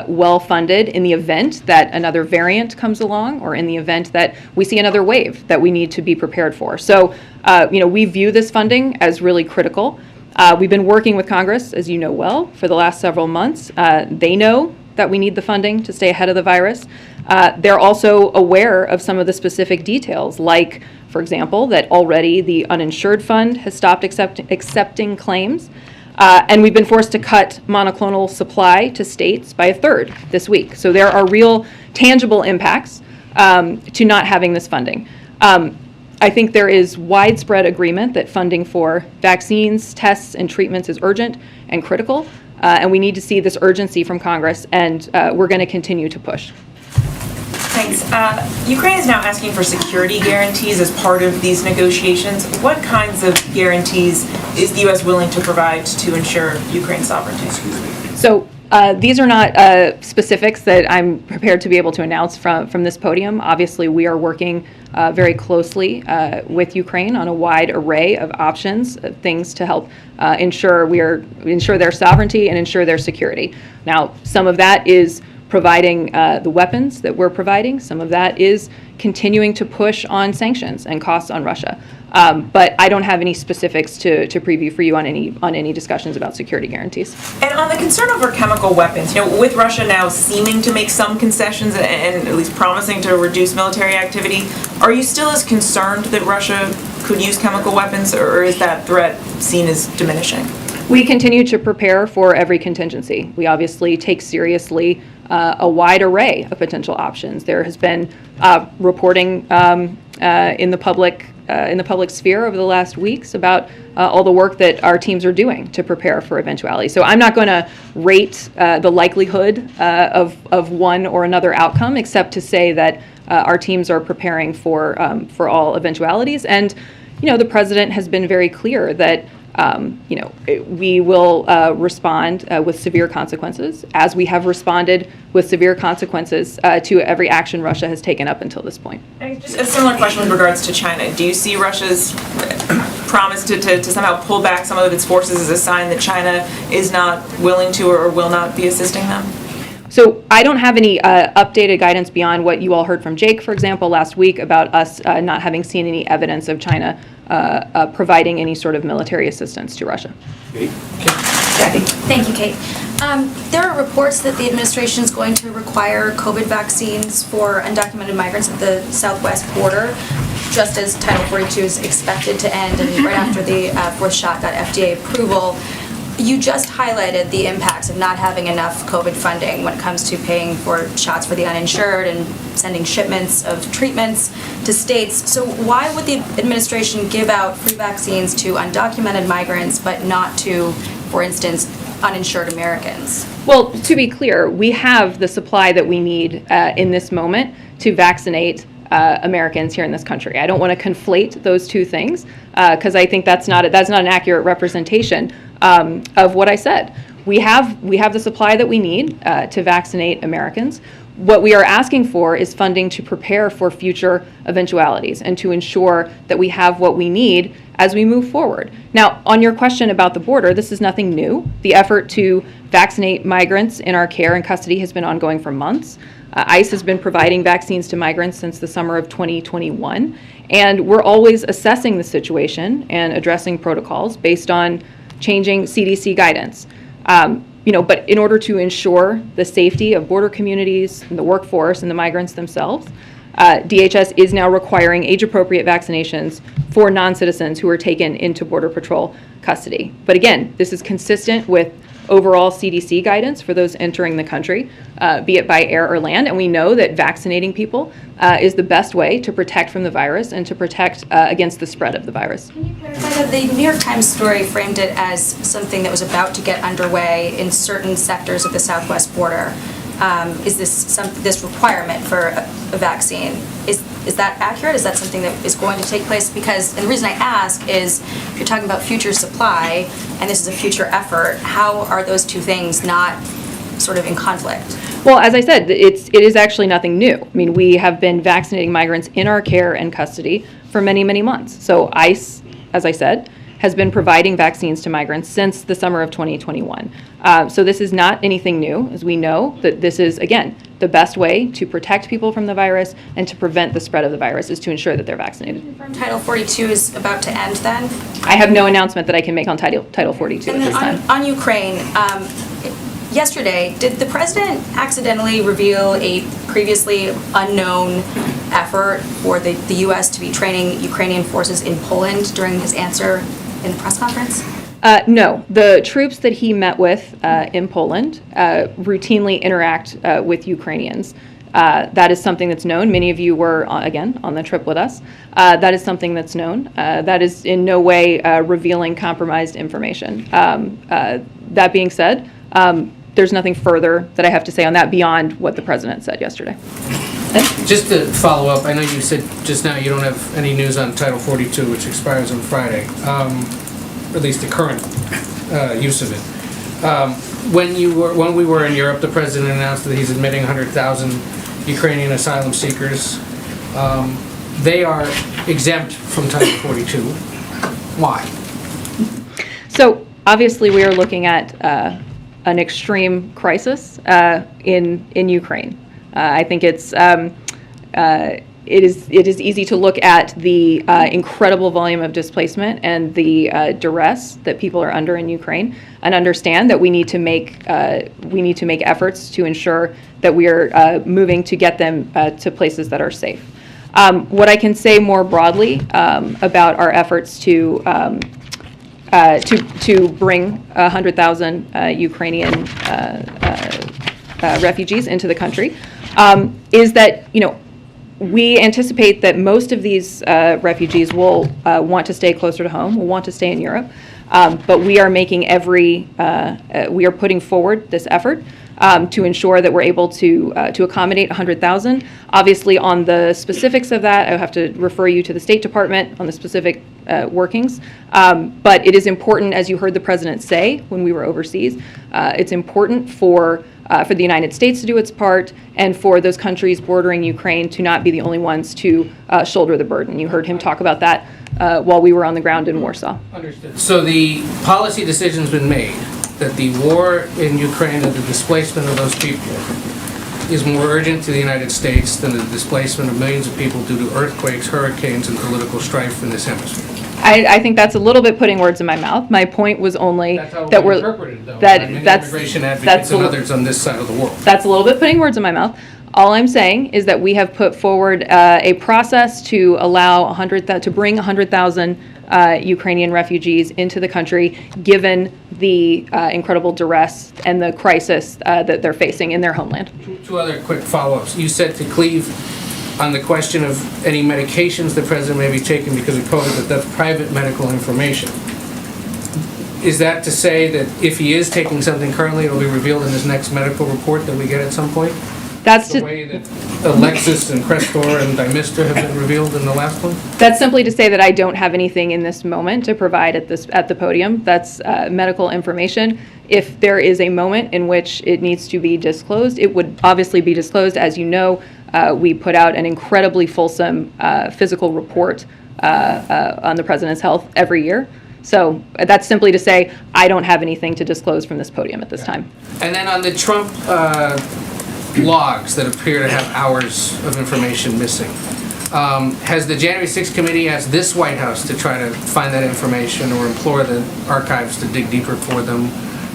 well-funded in the event that another variant comes along or in the event that we see another wave that we need to be prepared for. So, we view this funding as really critical. We've been working with Congress, as you know well, for the last several months. They know that we need the funding to stay ahead of the virus. They're also aware of some of the specific details, like, for example, that already the uninsured fund has stopped accepting claims. And we've been forced to cut monoclonal supply to states by 1/3 this week. So there are real tangible impacts to not having this funding. I think there is widespread agreement that funding for vaccines, tests, and treatments is urgent and critical. And we need to see this urgency from Congress, and we're going to continue to push. Thanks. Ukraine is now asking for security guarantees as part of these negotiations. What kinds of guarantees is the U.S. willing to provide to ensure Ukraine's sovereignty? So these are not specifics that I'm prepared to be able to announce from this podium. Obviously, we are working very closely with Ukraine on a wide array of options, things to help ensure their sovereignty and ensure their security. Now, some of that is providing the weapons that we're providing. Some of that is continuing to push on sanctions and costs on Russia. But I don't have any specifics to preview for you on any discussions about security guarantees. And on the concern over chemical weapons, with Russia now seeming to make some concessions and at least promising to reduce military activity, are you still as concerned that Russia could use chemical weapons, or is that threat seen as diminishing? We continue to prepare for every contingency. We obviously take seriously a wide array of potential options. There has been reporting in the public sphere over the last weeks about all the work that our teams are doing to prepare for eventualities. So I'm not going to rate the likelihood of one or another outcome, except to say that our teams are preparing for all eventualities. And the president has been very clear that we will respond with severe consequences, as we have responded with severe consequences to every action Russia has taken up until this point. Just a similar question with regards to China. Do you see Russia's promise to somehow pull back some of its forces as a sign that China is not willing to or will not be assisting them? So I don't have any updated guidance beyond what you all heard from Jake, for example, last week about us not having seen any evidence of China providing any sort of military assistance to Russia. Thank you, Kate. There are reports that the administration is going to require COVID vaccines for undocumented migrants at the southwest border, just as Title 42 is expected to end, and right after the fourth shot got FDA approval. You just highlighted the impacts of not having enough COVID funding when it comes to paying for shots for the uninsured and sending shipments of treatments to states. So why would the administration give out free vaccines to undocumented migrants but not to, for instance, uninsured Americans? Well, to be clear, we have the supply that we need in this moment to vaccinate Americans here in this country. I don't want to conflate those two things because I think that's not an accurate representation of what I said. We have the supply that we need to vaccinate Americans. What we are asking for is funding to prepare for future eventualities and to ensure that we have what we need as we move forward. Now, on your question about the border, this is nothing new. The effort to vaccinate migrants in our care and custody has been ongoing for months. ICE has been providing vaccines to migrants since the summer of 2021, and we're always assessing the situation and addressing protocols based on changing CDC guidance. But in order to ensure the safety of border communities, and the workforce, and the migrants themselves, DHS is now requiring age-appropriate vaccinations for non-citizens who are taken into Border Patrol custody. But again, this is consistent with overall CDC guidance for those entering the country, be it by air or land. And we know that vaccinating people is the best way to protect from the virus and to protect against the spread of the virus. Can you clarify that the New York Times story framed it as something that was about to get underway in certain sectors of the southwest border? Is this requirement for a vaccine? Is that accurate? Is that something that is going to take place? Because, and the reason I ask is, if you're talking about future supply, and this is a future effort, how are those two things not sort of in conflict? Well, as I said, it is actually nothing new. I mean, we have been vaccinating migrants in our care and custody for many, many months. So ICE, as I said, has been providing vaccines to migrants since the summer of 2021. So this is not anything new, as we know that this is, again, the best way to protect people from the virus and to prevent the spread of the virus is to ensure that they're vaccinated. Title 42 is about to end then? I have no announcement that I can make on Title 42 at this time. On Ukraine, yesterday, did the president accidentally reveal a previously unknown effort for the U.S. to be training Ukrainian forces in Poland during his answer in the press conference? No. The troops that he met with in Poland routinely interact with Ukrainians. That is something that's known. Many of you were, again, on the trip with us. That is something that's known. That is in no way revealing compromised information. That being said, there's nothing further that I have to say on that beyond what the president said yesterday. Just to follow up, I know you said just now you don't have any news on Title 42, which expires on Friday, or at least the current use of it. When we were in Europe, the president announced that he's admitting 100,000 Ukrainian asylum seekers. They are exempt from Title 42. Why? So obviously we are looking at an extreme crisis in Ukraine. I think it is easy to look at the incredible volume of displacement and the duress that people are under in Ukraine, and understand that we need to make efforts to ensure that we are moving to get them to places that are safe. What I can say more broadly about our efforts to bring 100,000 Ukrainian refugees into the country is that, we anticipate that most of these refugees will want to stay closer to home, will want to stay in Europe, but we are making we are putting forward this effort to ensure that we're able to accommodate 100,000. Obviously, on the specifics of that, I have to refer you to the State Department on the specific workings. But it is important, as you heard the president say when we were overseas, it's important for the United States to do its part and for those countries bordering Ukraine to not be the only ones to shoulder the burden. You heard him talk about that while we were on the ground in Warsaw. Understood. So the policy decision's been made that the war in Ukraine and the displacement of those people is more urgent to the United States than the displacement of millions of people due to earthquakes, hurricanes, and political strife in this hemisphere. I think that's a little bit putting words in my mouth. My point was only that we're interpreted, though, that by many that's immigration advocates and others on this side of the world. That's a little bit putting words in my mouth. All I'm saying is that we have put forward a process to allow to bring 100,000 Ukrainian refugees into the country, given the incredible duress and the crisis that they're facing in their homeland. Two other quick follow-ups. You said to Cleve on the question of any medications the president may be taking because of COVID, that that's private medical information. Is that to say that if he is taking something currently, it'll be revealed in his next medical report that we get at some point? That's the way that Alexis and Crestor and Dymista have been revealed in the last one? That's simply to say that I don't have anything in this moment to provide at the podium. That's medical information. If there is a moment in which it needs to be disclosed, it would obviously be disclosed. As you know, we put out an incredibly fulsome physical report on the president's health every year. So that's simply to say I don't have anything to disclose from this podium at this time. And then on the Trump logs that appear to have hours of information missing, has the January 6th committee asked this White House to try to find that information or implore the archives to dig deeper for them?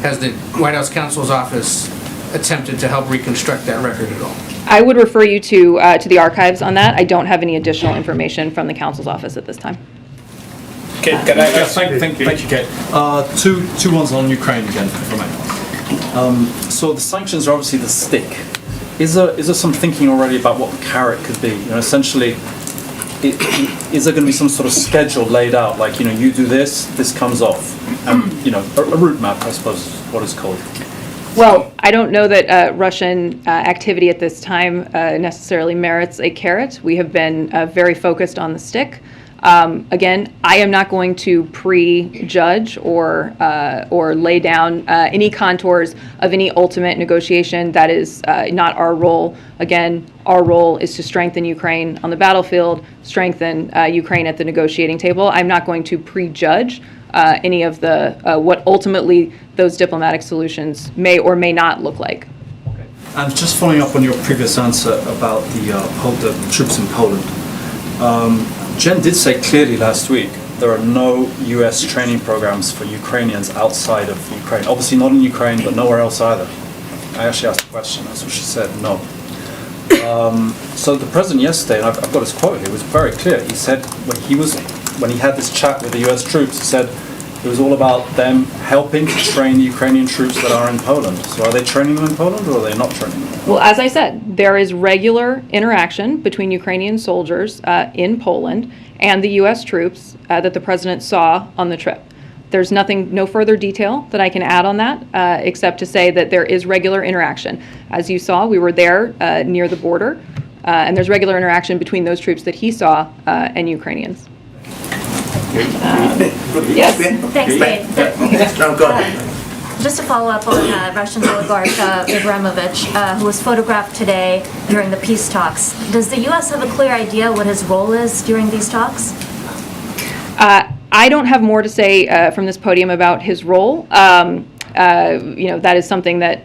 Has the White House counsel's office attempted to help reconstruct that record at all? I would refer you to the archives on that. I don't have any additional information from the counsel's office at this time. Thank you, Kate. Two ones on Ukraine again, if I may. So the sanctions are obviously the stick. Is there some thinking already about what the carrot could be? Essentially, is there going to be some sort of schedule laid out, like you do this, this comes off, and a route map, I suppose, is what it's called. Well, I don't know that Russian activity at this time necessarily merits a carrot. We have been very focused on the stick. Again, I am not going to prejudge or lay down any contours of any ultimate negotiation. That is not our role. Again, our role is to strengthen Ukraine on the battlefield, strengthen Ukraine at the negotiating table. I'm not going to prejudge any of the what ultimately those diplomatic solutions may or may not look like. Okay. And just following up on your previous answer about the troops in Poland. Jen did say clearly last week there are no U.S. training programs for Ukrainians outside of Ukraine. Obviously not in Ukraine, but nowhere else either. I actually asked the question, that's what she said, no. So the president yesterday, and I've got his quote here, was very clear. He said when he had this chat with the U.S. troops, he said it was all about them helping to train the Ukrainian troops that are in Poland. So are they training them in Poland or are they not training them? Well, as I said, there is regular interaction between Ukrainian soldiers in Poland and the U.S. troops that the president saw on the trip. There's no further detail that I can add on that, except to say that there is regular interaction. As you saw, we were there near the border, and there's regular interaction between those troops that he saw and Ukrainians. Yes. Thanks, Dave. No, go ahead. Just to follow up on Russian oligarch Abramovich, who was photographed today during the peace talks. Does the U.S. have a clear idea what his role is during these talks? I don't have more to say from this podium about his role. That is something that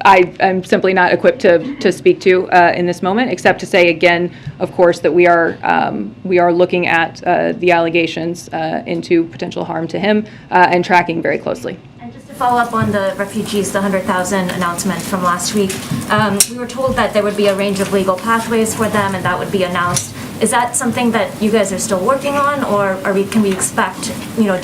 I'm simply not equipped to speak to in this moment, except to say again, of course, that we are looking at the allegations into potential harm to him and tracking very closely. And just to follow up on the refugees, the 100,000 announcement from last week, we were told that there would be a range of legal pathways for them, and that would be announced. Is that something that you guys are still working on, or can we expect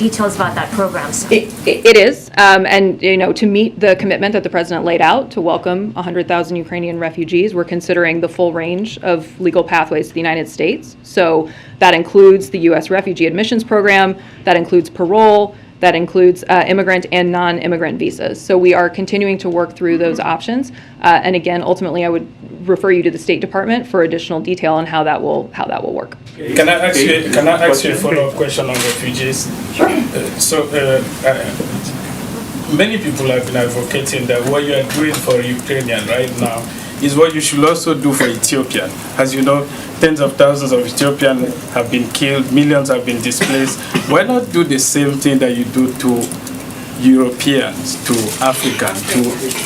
details about that program soon? It is, and to meet the commitment that the president laid out to welcome 100,000 Ukrainian refugees, we're considering the full range of legal pathways to the United States. So that includes the U.S. refugee admissions program, that includes parole, that includes immigrant and non-immigrant visas. So we are continuing to work through those options. And again, ultimately, I would refer you to the State Department for additional detail on how that will work. Can I ask you a follow-up question on refugees? Sure. Many people have been advocating that what you are doing for Ukrainian right now is what you should also do for Ethiopian. As you know, tens of thousands of Ethiopians have been killed, millions have been displaced. Why not do the same thing that you do to Europeans, to African, to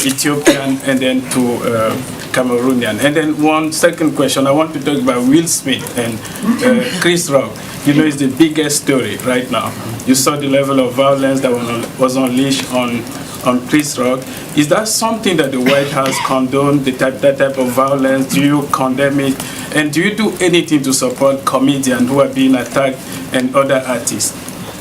Ethiopian, and then to Cameroonian? And then one second question, I want to talk about Will Smith and Chris Rock. You know, it's the biggest story right now. You saw the level of violence that was unleashed on Chris Rock. Is that something that the White House condoned, that type of violence? Do you condemn it? And do you do anything to support comedians who are being attacked and other artists?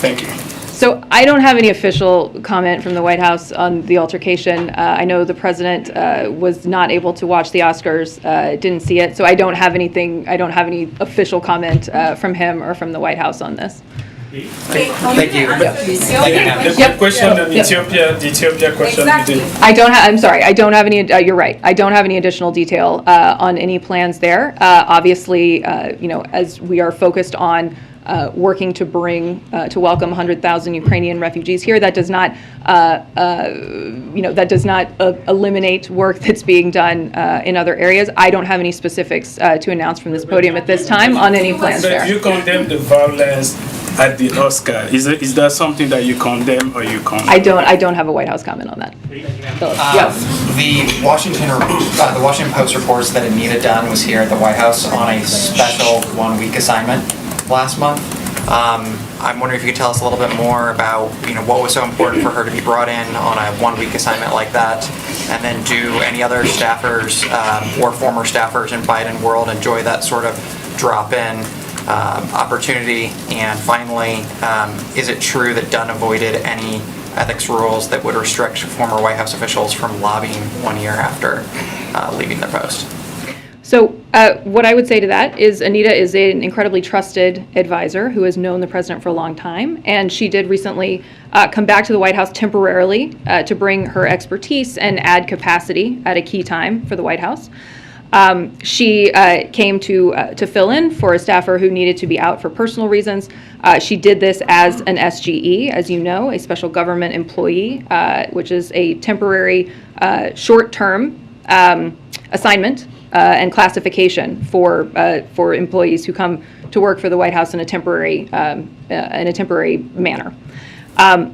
Thank you. So I don't have any official comment from the White House on the altercation. I know the president was not able to watch the Oscars, didn't see it, so I don't have anything. I don't have any official comment from him or from the White House on this. Thank you. The question on Ethiopia, the Ethiopia question. I don't have. I'm sorry. I don't have any. You're right. I don't have any additional detail on any plans there. Obviously, as we are focused on working to welcome 100,000 Ukrainian refugees here, that does not, eliminate work that's being done in other areas. I don't have any specifics to announce from this podium at this time on any plans there. If you condemn the violence at the Oscar, is that something that you condemn or you condemn? I don't have a White House comment on that. The Washington Post reports that Anita Dunn was here at the White House on a special 1-week assignment last month. I'm wondering if you could tell us a little bit more about, what was so important for her to be brought in on a 1-week assignment like that, and then do any other staffers or former staffers in Biden world enjoy that sort of drop-in opportunity? And finally, is it true that Dunn avoided any ethics rules that would restrict former White House officials from lobbying 1 year after leaving their post? So what I would say to that is Anita is an incredibly trusted advisor who has known the president for a long time, and she did recently come back to the White House temporarily to bring her expertise and add capacity at a key time for the White House. She came to fill in for a staffer who needed to be out for personal reasons. She did this as an SGE, as you know, a special government employee, which is a temporary short-term assignment and classification for employees who come to work for the White House in a temporary manner.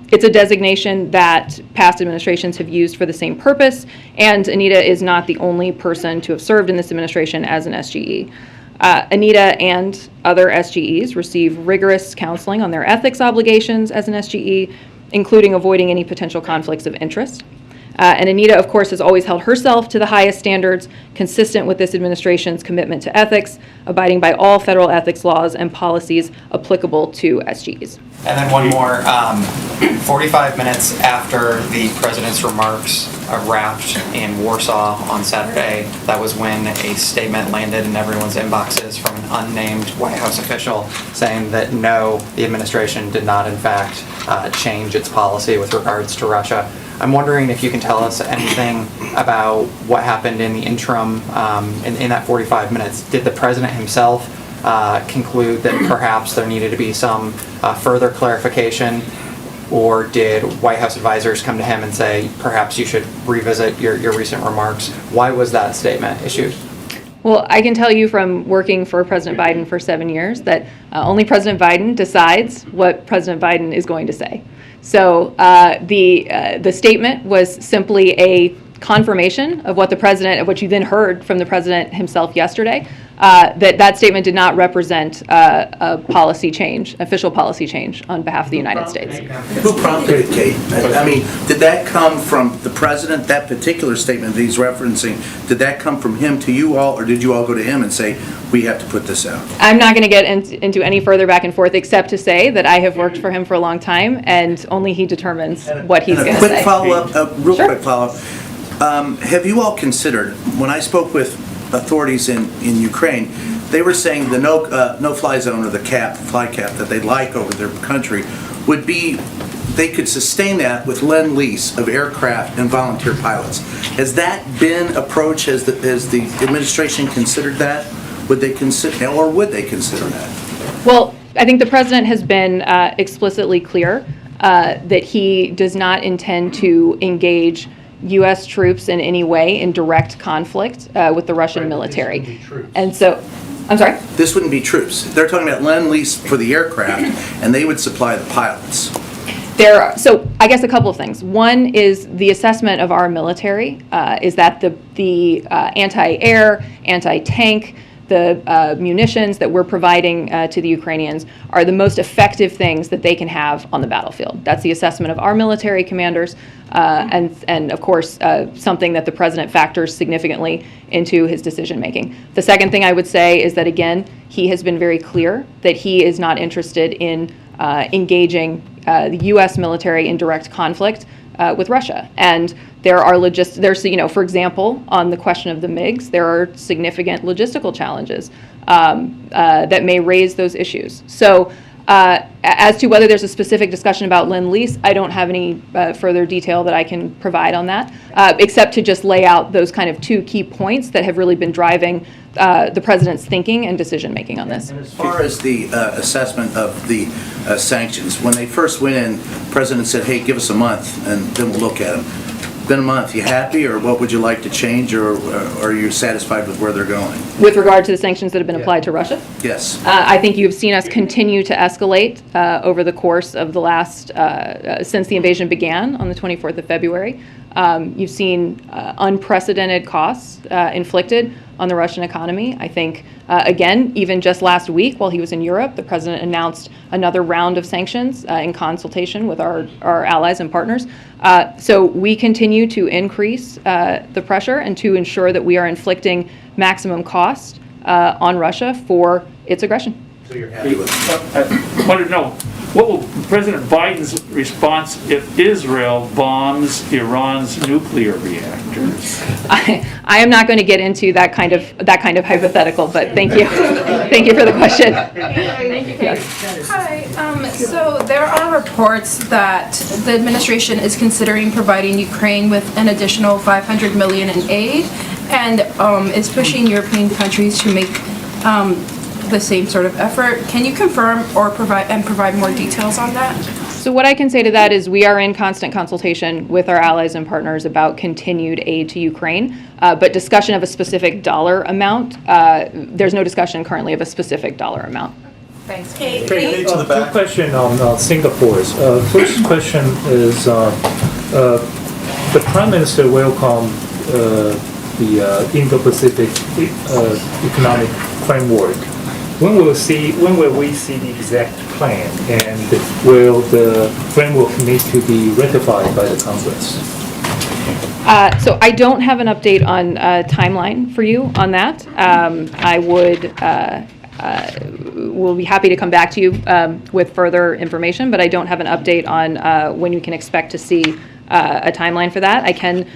It's a designation that past administrations have used for the same purpose, and Anita is not the only person to have served in this administration as an SGE. Anita and other SGEs receive rigorous counseling on their ethics obligations as an SGE, including avoiding any potential conflicts of interest. And Anita, of course, has always held herself to the highest standards consistent with this administration's commitment to ethics, abiding by all federal ethics laws and policies applicable to SGEs. And then one more, 45 minutes after the president's remarks wrapped in Warsaw on Saturday, that was when a statement landed in everyone's inboxes from an unnamed White House official saying that no, the administration did not in fact change its policy with regards to Russia. I'm wondering if you can tell us anything about what happened in the interim in that 45 minutes. Did the president himself conclude that perhaps there needed to be some further clarification, or did White House advisors come to him and say, perhaps you should revisit your recent remarks? Why was that statement issued? Well, I can tell you from working for President Biden for 7 years that only President Biden decides what President Biden is going to say. So the statement was simply a confirmation of what what you then heard from the president himself yesterday, that statement did not represent a policy change, official policy change on behalf of the United States. Who prompted it, Kate? I mean, did that come from the president, that particular statement that he's referencing, did that come from him to you all, or did you all go to him and say, we have to put this out? I'm not going to get into any further back and forth except to say that I have worked for him for a long time, and only he determines what he's going to say. Quick follow-up, quick follow-up. Have you all considered, when I spoke with authorities in Ukraine, they were saying the no-fly zone, or the fly cap that they'd like over their country would be they could sustain that with lend-lease of aircraft and volunteer pilots. Has that been approached? Has the administration considered that? Would they consider, or would they consider that? Well, I think the president has been explicitly clear that he does not intend to engage U.S. troops in any way in direct conflict with the Russian military. And so, I'm sorry? This wouldn't be troops. They're talking about lend-lease for the aircraft, and they would supply the pilots. So I guess a couple of things. One is the assessment of our military is that the anti-air, anti-tank, the munitions that we're providing to the Ukrainians are the most effective things that they can have on the battlefield. That's the assessment of our military commanders, and of course, something that the president factors significantly into his decision making. The second thing I would say is that, again, he has been very clear that he is not interested in engaging the U.S. military in direct conflict with Russia. And there are for example, on the question of the MiGs, there are significant logistical challenges that may raise those issues. So as to whether there's a specific discussion about Lend-Lease, I don't have any further detail that I can provide on that, except to just lay out those kind of two key points that have really been driving the president's thinking and decision-making on this. As far as the assessment of the sanctions, when they first went in, the president said, hey, give us a month, and then we'll look at them. Been a month. You happy, or what would you like to change, or are you satisfied with where they're going? With regard to the sanctions that have been applied to Russia? Yes. I think you've seen us continue to escalate over the course of the last, since the invasion began on the 24th of February. You've seen unprecedented costs inflicted on the Russian economy. I think, again, even just last week while he was in Europe, the president announced another round of sanctions in consultation with our allies and partners. So we continue to increase the pressure and to ensure that we are inflicting maximum cost on Russia for its aggression. So you're happy with it? I wanted to know, what will President Biden's response if Israel bombs Iran's nuclear reactors? I am not going to get into that kind of hypothetical, but thank you. Thank you for the question. Thank you, Kate. Hi. So there are reports that the administration is considering providing Ukraine with an additional $500 million in aid, and is pushing European countries to make the same sort of effort. Can you confirm or provide more details on that? So what I can say to that is we are in constant consultation with our allies and partners about continued aid to Ukraine, but discussion of a specific dollar amount, there's no discussion currently of a specific dollar amount. Thanks. Two questions on Singapore's. First question is, the Prime Minister welcomed the Indo-Pacific economic framework. When will we see the exact plan, and will the framework need to be ratified by the Congress? So I don't have an update on timeline for you on that. I will be happy to come back to you with further information, but I don't have an update on when you can expect to see a timeline for that. I can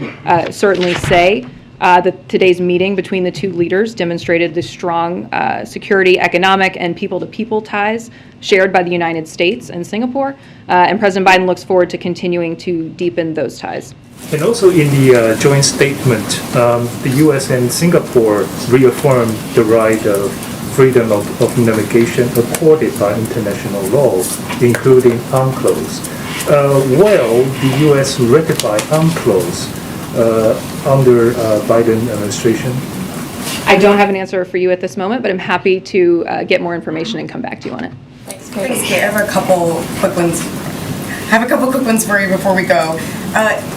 certainly say that today's meeting between the two leaders demonstrated the strong security, economic, and people-to-people ties shared by the United States and Singapore, and President Biden looks forward to continuing to deepen those ties. And also in the joint statement, the U.S. and Singapore reaffirmed the right of freedom of navigation accorded by international law, including UNCLOS. Will the U.S. ratify UNCLOS under Biden administration? I don't have an answer for you at this moment, but I'm happy to get more information and come back to you on it. Thanks, Kate. I have a couple quick ones for you before we go.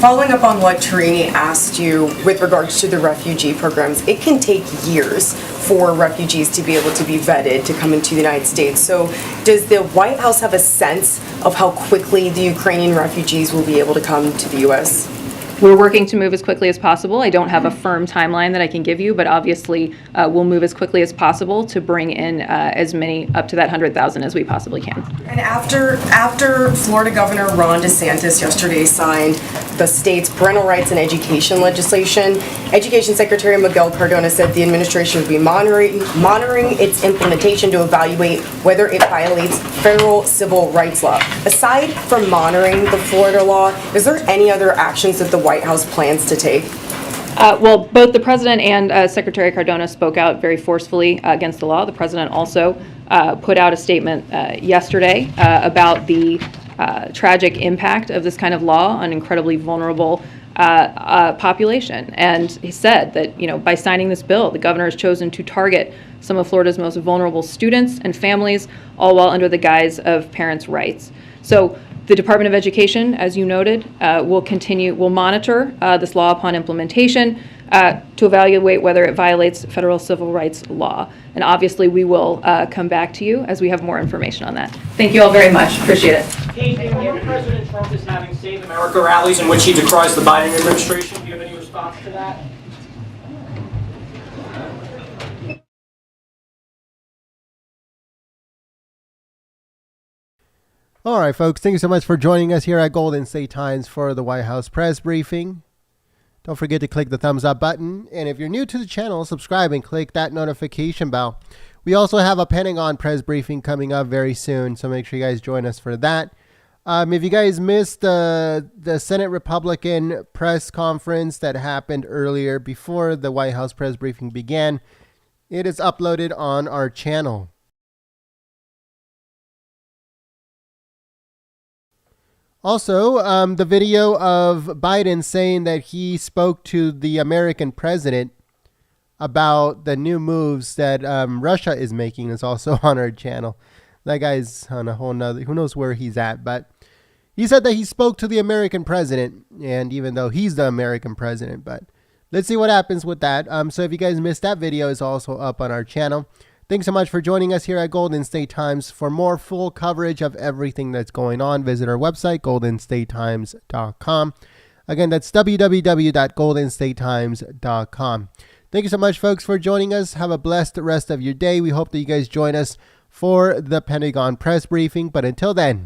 Following up on what Tarini asked you with regards to the refugee programs, it can take years for refugees to be able to be vetted to come into the United States. So does the White House have a sense of how quickly the Ukrainian refugees will be able to come to the U.S.? We're working to move as quickly as possible. I don't have a firm timeline that I can give you, but obviously we'll move as quickly as possible to bring in as many, up to that 100,000 as we possibly can. And after Florida Governor Ron DeSantis yesterday signed the state's parental rights and education legislation. Education Secretary Miguel Cardona said the administration would be monitoring its implementation to evaluate whether it violates federal civil rights law. Aside from monitoring the Florida law, is there any other actions that the White House plans to take? Well, both the president and Secretary Cardona spoke out very forcefully against the law. The president also put out a statement yesterday about the tragic impact of this kind of law on incredibly vulnerable population. And he said that, by signing this bill, the governor has chosen to target some of Florida's most vulnerable students and families, all while under the guise of parents' rights. So the Department of Education, as you noted, will monitor this law upon implementation to evaluate whether it violates federal civil rights law. And obviously, we will come back to you as we have more information on that. Thank you all very much. Appreciate it. Former President Trump is having Save America rallies in which he decries the Biden administration. Do you have any response to that? All right, folks, thank you so much for joining us here at Golden State Times for the White House press briefing. Don't forget to click the thumbs up button. And if you're new to the channel, subscribe and click that notification bell. We also have a Pentagon press briefing coming up very soon, so make sure you guys join us for that. If you guys missed the Senate Republican press conference that happened earlier before the White House press briefing began, it is uploaded on our channel. Also, the video of Biden saying that he spoke to the American president about the new moves that Russia is making is also on our channel. That guy's on a whole nother, who knows where he's at, but he said that he spoke to the American president, and even though he's the American president, but let's see what happens with that. So if you guys missed that video, it's also up on our channel. Thanks so much for joining us here at Golden State Times. For more full coverage of everything that's going on, visit our website, goldenstatetimes.com. Again, that's www.goldenstatetimes.com. Thank you so much, folks, for joining us. Have a blessed rest of your day. We hope that you guys join us for the Pentagon press briefing. But until then,